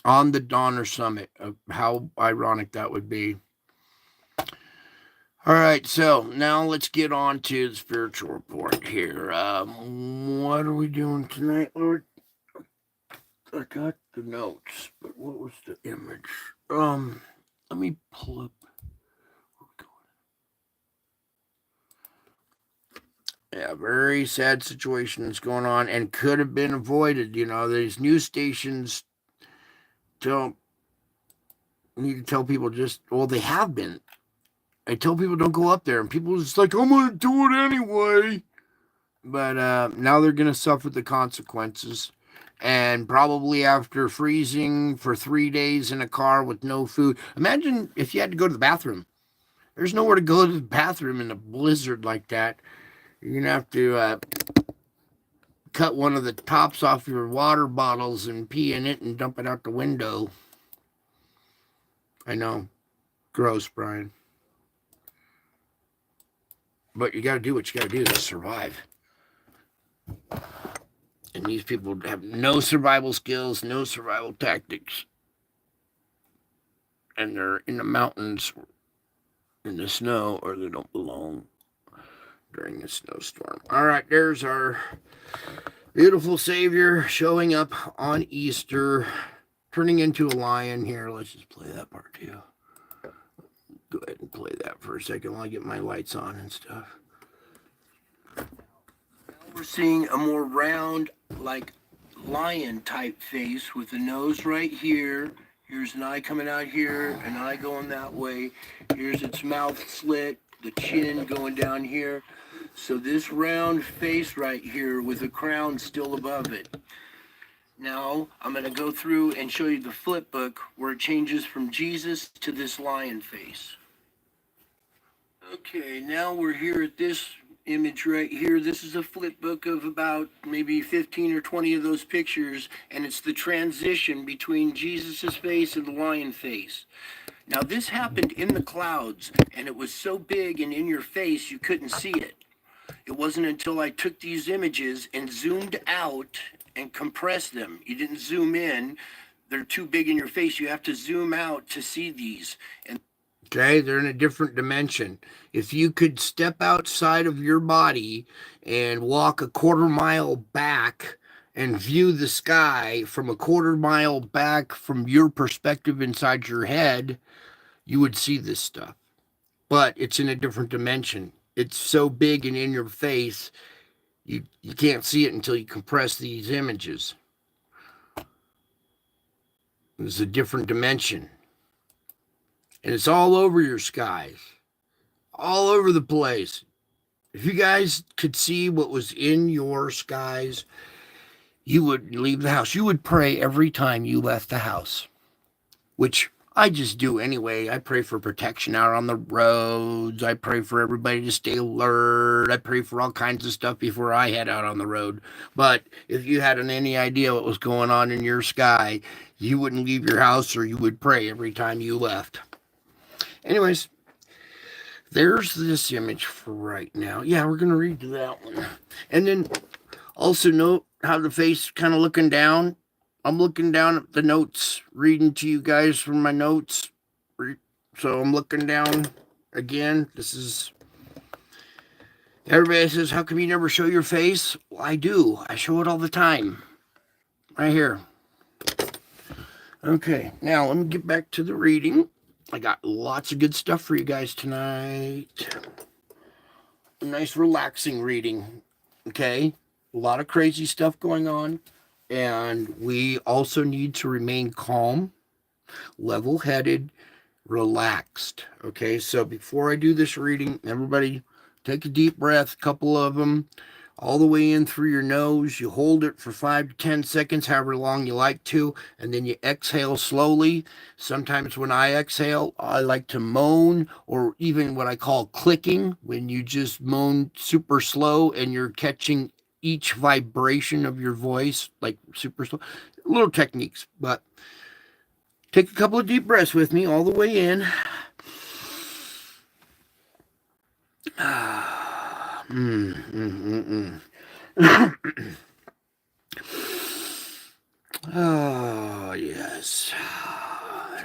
On the Donner Summit. How ironic that would be. All right, so now let's get on to the spiritual report here. What are we doing tonight, Lord? I got the notes, but what was the image? Let me pull up. Yeah, very sad situations going on and could have been avoided. You know, these news stations don't need to tell people they have been. I tell people don't go up there, and people are just like, I'm going to do it anyway. But now they're going to suffer the consequences. And probably after freezing for 3 days in a car with no food. Imagine if you had to go to the bathroom. There's nowhere to go to the bathroom in a blizzard like that. You're going to have to cut one of the tops off your water bottles and pee in it and dump it out the window. I know. Gross, Brian. But you got to do what you got to do to survive. And these people have no survival skills, no survival tactics. And they're in the mountains, in the snow, or they don't belong during a snowstorm. All right, there's our beautiful Savior showing up on Easter, turning into a lion here. Let's just play that part too. Go ahead and play that for a second while I get my lights on and stuff. We're seeing a more round, like lion type face with the nose right here. Here's an eye coming out here, an eye going that way. Here's its mouth slit, the chin going down here. So this round face right here with a crown still above it. Now I'm going to go through and show you the flip book where it changes from Jesus to this lion face. Okay, now we're here at this image right here. This is a flip book of about maybe 15 or 20 of those pictures, and it's the transition between Jesus's face and the lion face. Now this happened in the clouds, and it was so big and in your face you couldn't see it. It wasn't until I took these images and zoomed out and compressed them. You didn't zoom in. They're too big in your face. You have to zoom out to see these. And okay, they're in a different dimension. If you could step outside of your body and walk a quarter mile back and view the sky from a quarter mile back from your perspective inside your head, you would see this stuff. But it's in a different dimension. It's so big and in your face, you can't see it until you compress these images. It's a different dimension. And it's all over your skies, all over the place. If you guys could see what was in your skies, you would leave the house. You would pray every time you left the house, which I just do anyway. I pray for protection out on the roads. I pray for everybody to stay alert. I pray for all kinds of stuff before I head out on the road. But if you had any idea what was going on in your sky, you wouldn't leave your house, or you would pray every time you left. Anyways, there's this image for right now. Yeah, we're going to read that one. And then also note how the face kind of looking down. I'm looking down at the notes, reading to you guys from my notes. So I'm looking down again. This is, everybody says, how come you never show your face? Well, I do. I show it all the time. Right here. Okay, now let me get back to the reading. I got lots of good stuff for you guys tonight. A nice relaxing reading. Okay, a lot of crazy stuff going on. And we also need to remain calm, level-headed, relaxed. Okay, so before I do this reading, everybody take a deep breath, a couple of them, all the way in through your nose. You hold it for 5 to 10 seconds, however long you like to, and then you exhale slowly. Sometimes when I exhale, I like to moan, or even what I call clicking, when you just moan super slow and you're catching each vibration of your voice, like super slow. Little techniques, but take a couple of deep breaths with me all the way in. Oh, yes.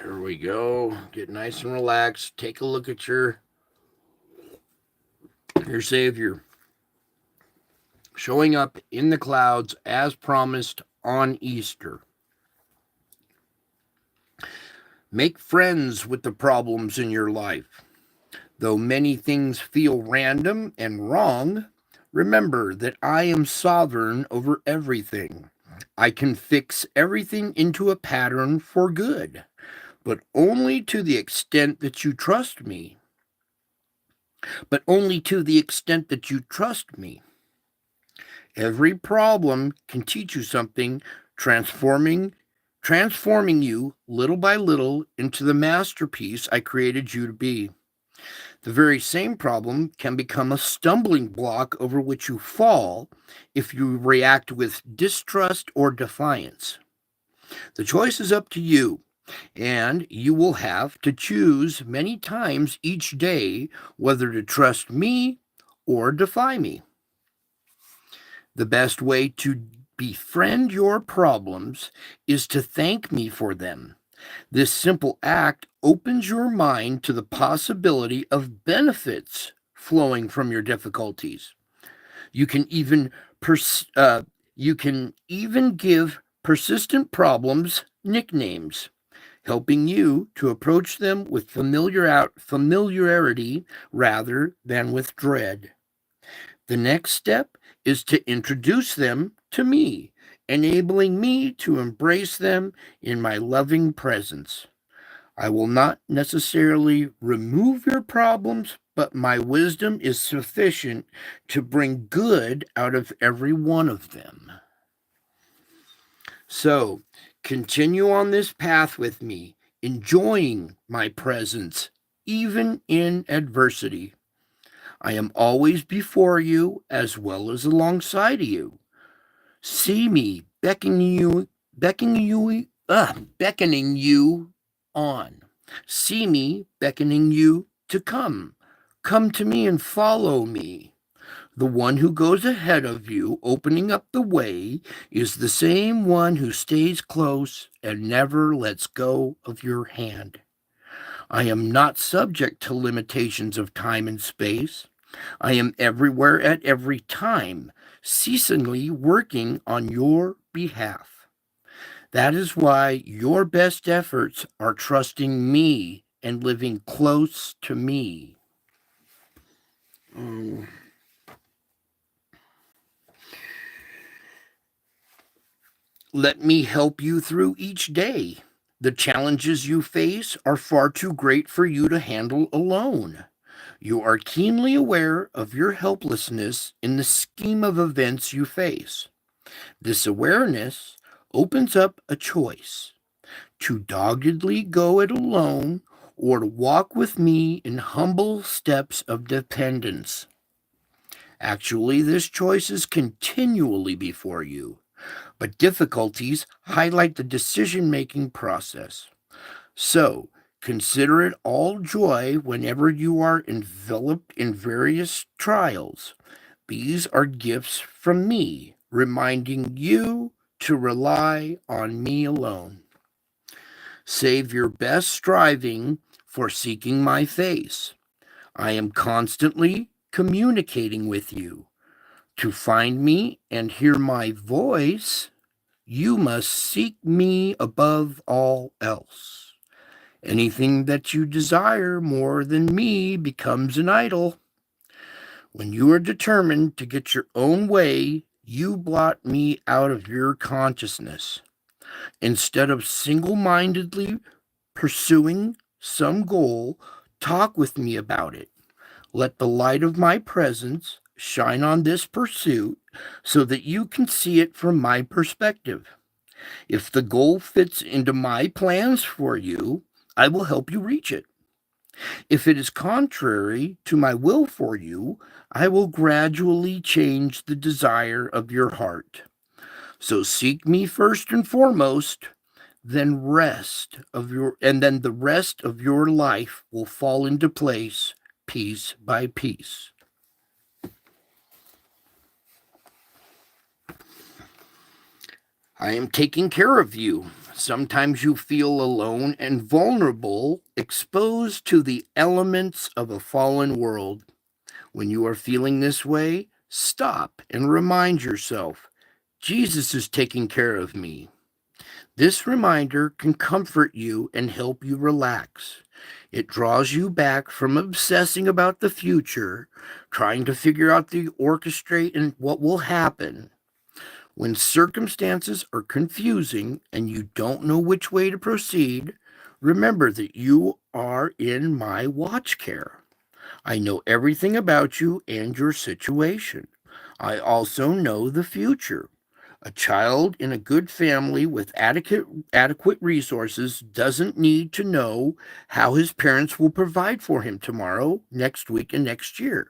Here we go. Get nice and relaxed. Take a look at your Savior showing up in the clouds as promised on Easter. Make friends with the problems in your life. Though many things feel random and wrong, remember that I am sovereign over everything. I can fix everything into a pattern for good, but only to the extent that you trust me. But only to the extent that you trust me. Every problem can teach you something, transforming you little by little into the masterpiece I created you to be. The very same problem can become a stumbling block over which you fall if you react with distrust or defiance. The choice is up to you, and you will have to choose many times each day whether to trust me or defy me. The best way to befriend your problems is to thank me for them. This simple act opens your mind to the possibility of benefits flowing from your difficulties. You can even give persistent problems nicknames, helping you to approach them with familiarity rather than with dread. The next step is to introduce them to me, enabling me to embrace them in my loving presence. I will not necessarily remove your problems, but my wisdom is sufficient to bring good out of every one of them. So, continue on this path with me, enjoying my presence, even in adversity. I am always before you as well as alongside of you. See me beckoning you on. See me beckoning you to come. Come to me and follow me. The one who goes ahead of you, opening up the way, is the same one who stays close and never lets go of your hand. I am not subject to limitations of time and space. I am everywhere at every time, ceasingly working on your behalf. That is why your best efforts are trusting me and living close to me. Let me help you through each day. The challenges you face are far too great for you to handle alone. You are keenly aware of your helplessness in the scheme of events you face. This awareness opens up a choice to doggedly go it alone or to walk with me in humble steps of dependence. Actually, this choice is continually before you, but difficulties highlight the decision-making process. So, consider it all joy whenever you are enveloped in various trials. These are gifts from me, reminding you to rely on me alone. Save your best striving for seeking my face. I am constantly communicating with you. To find me and hear my voice, you must seek me above all else. Anything that you desire more than me becomes an idol. When you are determined to get your own way, you blot me out of your consciousness. Instead of single-mindedly pursuing some goal, talk with me about it. Let the light of my presence shine on this pursuit so that you can see it from my perspective. If the goal fits into my plans for you, I will help you reach it. If it is contrary to my will for you, I will gradually change the desire of your heart. So seek me first and foremost, then the rest of your life will fall into place piece by piece. I am taking care of you. Sometimes you feel alone and vulnerable, exposed to the elements of a fallen world. When you are feeling this way, stop and remind yourself, Jesus is taking care of me. This reminder can comfort you and help you relax. It draws you back from obsessing about the future, trying to figure out the orchestrate and what will happen. When circumstances are confusing and you don't know which way to proceed, remember that you are in my watch care. I know everything about you and your situation. I also know the future. A child in a good family with adequate resources doesn't need to know how his parents will provide for him tomorrow, next week, and next year.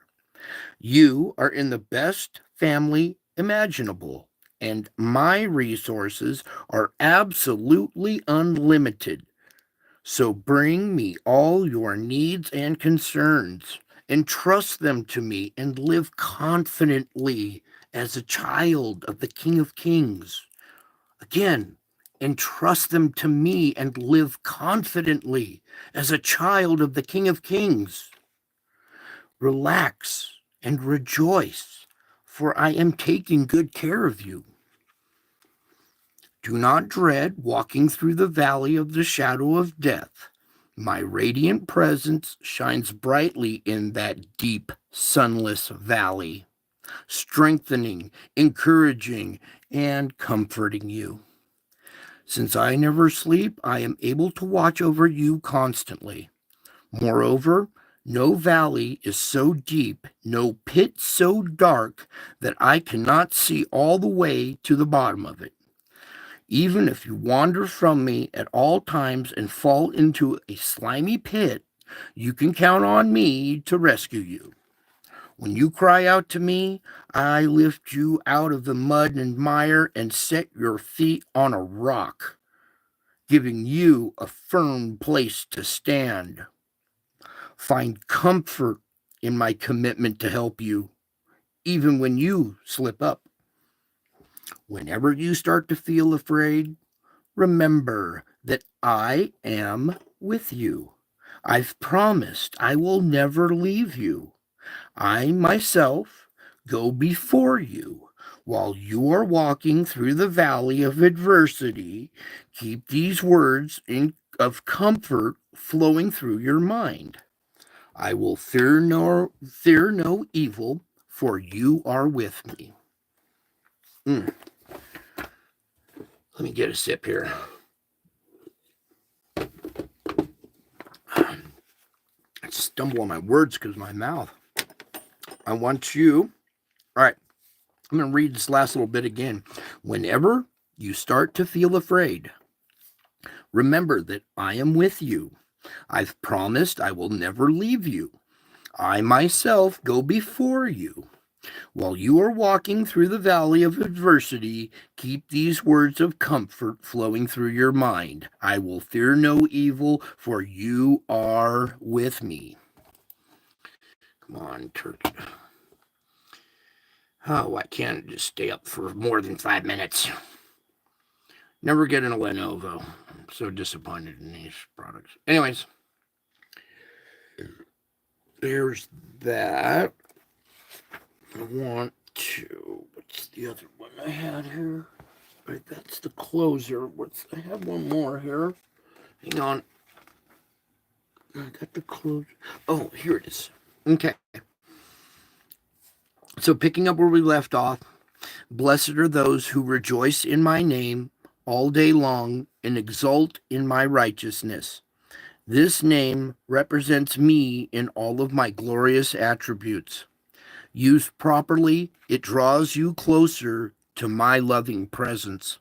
You are in the best family imaginable, and my resources are absolutely unlimited. So bring me all your needs and concerns, entrust them to me, and live confidently as a child of the King of Kings. Again, entrust them to me and live confidently as a child of the King of Kings. Relax and rejoice, for I am taking good care of you. Do not dread walking through the valley of the shadow of death. My radiant presence shines brightly in that deep, sunless valley, strengthening, encouraging, and comforting you. Since I never sleep, I am able to watch over you constantly. Moreover, no valley is so deep, no pit so dark that I cannot see all the way to the bottom of it. Even if you wander from me at all times and fall into a slimy pit, you can count on me to rescue you. When you cry out to me, I lift you out of the mud and mire and set your feet on a rock, giving you a firm place to stand. Find comfort in my commitment to help you. even when you slip up. Whenever you start to feel afraid, remember that I am with you. I've promised I will never leave you. I myself go before you. While you are walking through the valley of adversity, keep these words of comfort flowing through your mind. I will fear no evil, for you are with me. Let me get a sip here. I stumble on my words because of my mouth. I want you. All right. I'm going to read this last little bit again. Whenever you start to feel afraid, remember that I am with you. I've promised I will never leave you. I myself go before you. While you are walking through the valley of adversity, keep these words of comfort flowing through your mind. I will fear no evil, for you are with me. Come on, turkey. Oh, I can't just stay up for more than 5 minutes. Never getting a Lenovo. I'm so disappointed in these products. Anyways, there's that. I want to. What's the other one I had here? Right, that's the closer. I have one more here. Hang on. I got the closer. Oh, here it is. Okay. So picking up where we left off, blessed are those who rejoice in my name all day long and exult in my righteousness. This name represents me in all of my glorious attributes. Used properly, it draws you closer to my loving presence.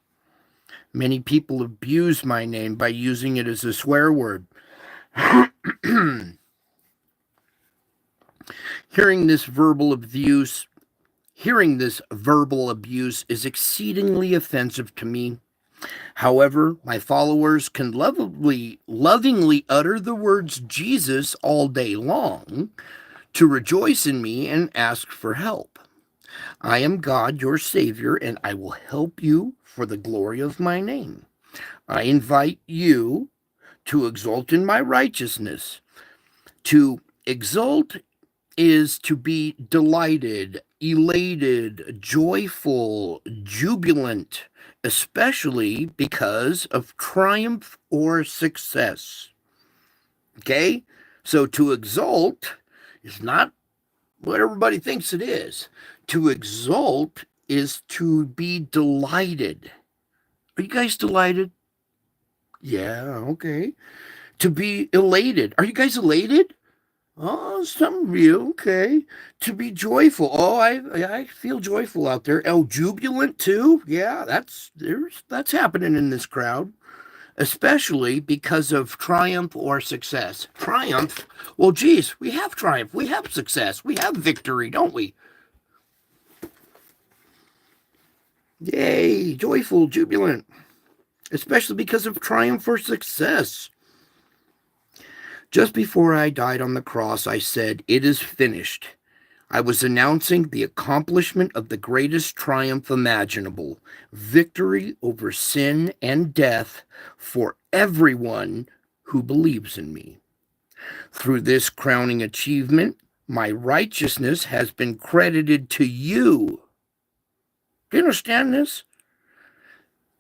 Many people abuse my name by using it as a swear word. Hearing this verbal abuse is exceedingly offensive to me. However, my followers can lovingly utter the words Jesus all day long to rejoice in me and ask for help. I am God, your Savior, and I will help you for the glory of my name. I invite you to exult in my righteousness. To exult is to be delighted, elated, joyful, jubilant, especially because of triumph or success. Okay? So to exult is not what everybody thinks it is. To exult is to be delighted. Are you guys delighted? Yeah, okay. To be elated. Are you guys elated? Oh, some of you, okay. To be joyful. Oh, I feel joyful out there. Oh, jubilant too? Yeah, that's happening in this crowd. Especially because of triumph or success. Triumph? Well, geez, we have triumph. We have success. We have victory, don't we? Yay, joyful, jubilant. Especially because of triumph or success. Just before I died on the cross, I said, "It is finished." I was announcing the accomplishment of the greatest triumph imaginable, victory over sin and death for everyone who believes in me. Through this crowning achievement, my righteousness has been credited to you. Do you understand this?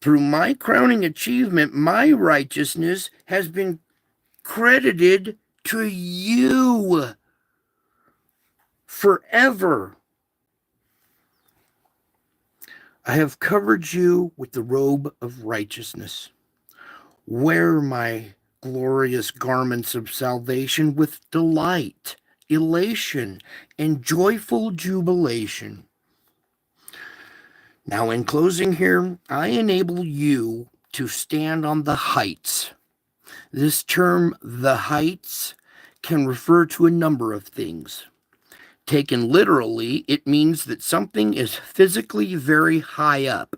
Through my crowning achievement, my righteousness has been credited to you forever. I have covered you with the robe of righteousness. Wear my glorious garments of salvation with delight, elation, and joyful jubilation. Now, in closing here, I enable you to stand on the heights. This term, the heights, can refer to a number of things. Taken literally, it means that something is physically very high up.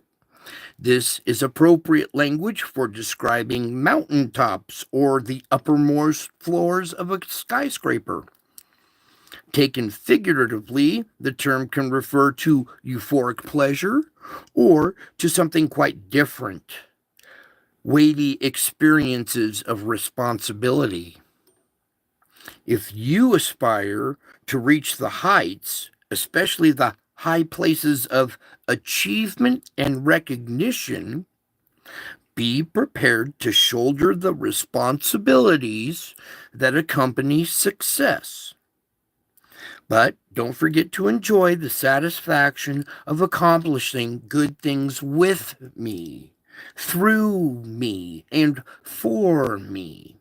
This is appropriate language for describing mountaintops or the uppermost floors of a skyscraper. Taken figuratively, the term can refer to euphoric pleasure or to something quite different, weighty experiences of responsibility. If you aspire to reach the heights, especially the high places of achievement and recognition, be prepared to shoulder the responsibilities that accompany success. But don't forget to enjoy the satisfaction of accomplishing good things with me, through me, and for me.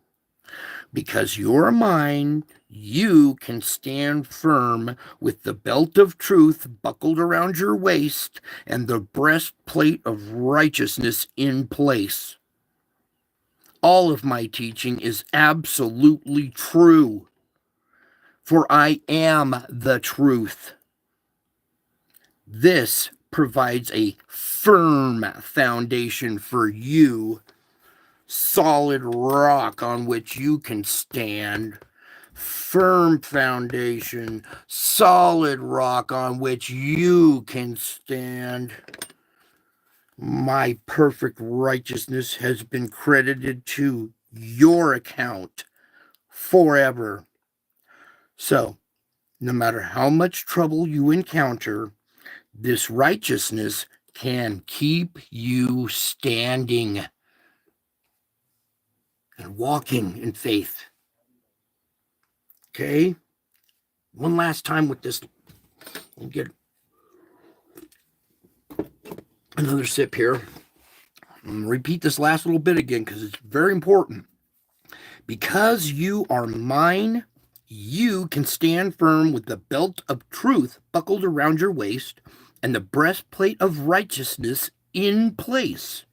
Because you're mine, you can stand firm with the belt of truth buckled around your waist and the breastplate of righteousness in place. All of my teaching is absolutely true, for I am the truth. This provides a firm foundation for you, solid rock on which you can stand. Firm foundation, solid rock on which you can stand. My perfect righteousness has been credited to your account forever. So, no matter how much trouble you encounter, this righteousness can keep you standing and walking in faith. Okay? One last time with this. I'll get another sip here. I'm going to repeat this last little bit again because it's very important. Because you are mine, you can stand firm with the belt of truth buckled around your waist and the breastplate of righteousness in place.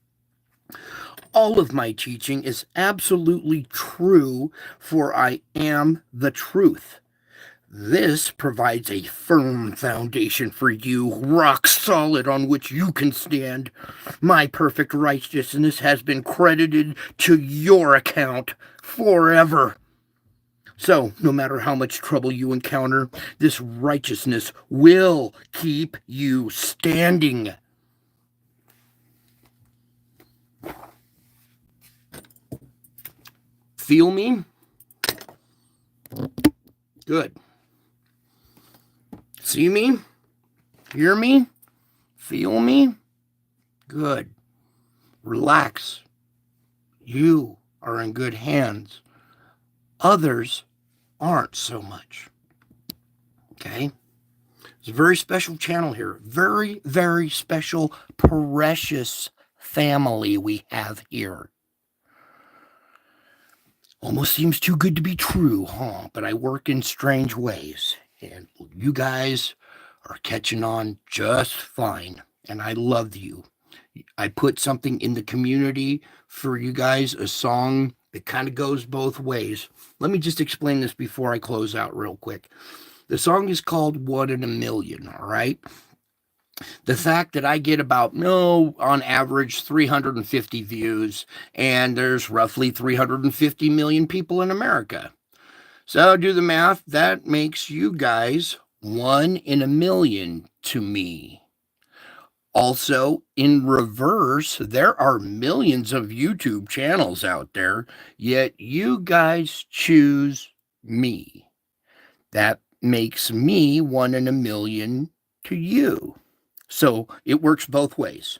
All of my teaching is absolutely true, for I am the truth. This provides a firm foundation for you, rock solid on which you can stand. My perfect righteousness has been credited to your account forever. So, no matter how much trouble you encounter, this righteousness will keep you standing. Feel me? Good. See me? Hear me? Feel me? Good. Relax. You are in good hands. Others aren't so much. Okay? It's a very special channel here. Very, very special, precious family we have here. Almost seems too good to be true, huh? But I work in strange ways. And you guys are catching on just fine. And I love you. I put something in the community for you guys, a song that kind of goes both ways. Let me just explain this before I close out real quick. The song is called 1 in a Million, all right? The fact that I get about, on average, 350 views, and there's roughly 350 million people in America. So do the math. That makes you guys 1 in a million to me. Also, in reverse, there are millions of YouTube channels out there, yet you guys choose me. That makes me 1 in a million to you. So it works both ways.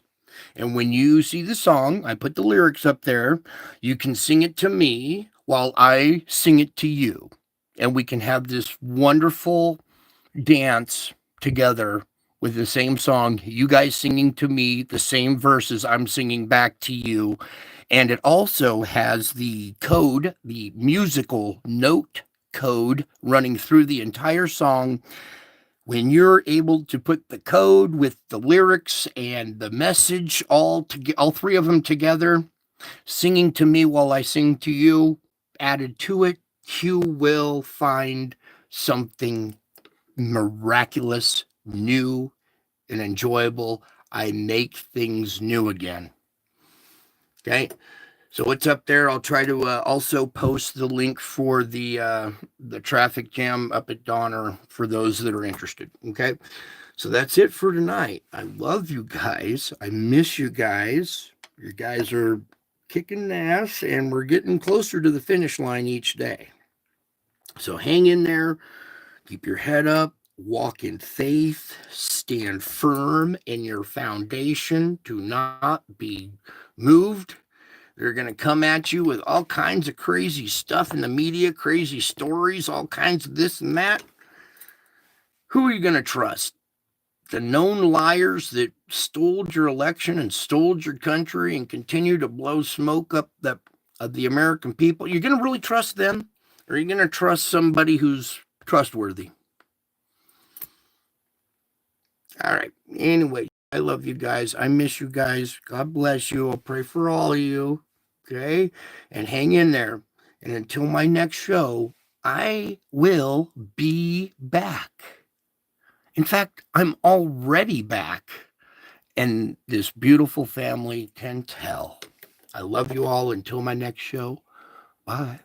And when you see the song, I put the lyrics up there. You can sing it to me while I sing it to you. And we can have this wonderful dance together with the same song. You guys singing to me the same verses I'm singing back to you. And it also has the code, the musical note code running through the entire song. When you're able to put the code with the lyrics and the message all three of them together, singing to me while I sing to you, added to it, you will find something miraculous, new, and enjoyable. I make things new again. Okay? So it's up there. I'll try to also post the link for the traffic jam up at Donner for those that are interested. Okay. So that's it for tonight. I love you guys. I miss you guys. You guys are kicking ass, and we're getting closer to the finish line each day. So hang in there. Keep your head up. Walk in faith. Stand firm in your foundation. Do not be moved. They're going to come at you with all kinds of crazy stuff in the media, crazy stories, all kinds of this and that. Who are you going to trust? The known liars that stole your election and stole your country and continue to blow smoke up the American people? You're going to really trust them? Or are you going to trust somebody who's trustworthy? All right. Anyway, I love you guys. I miss you guys. God bless you. I'll pray for all of you. Okay? And hang in there. And until my next show, I will be back. In fact, I'm already back. And this beautiful family can tell. I love you all. Until my next show. Bye.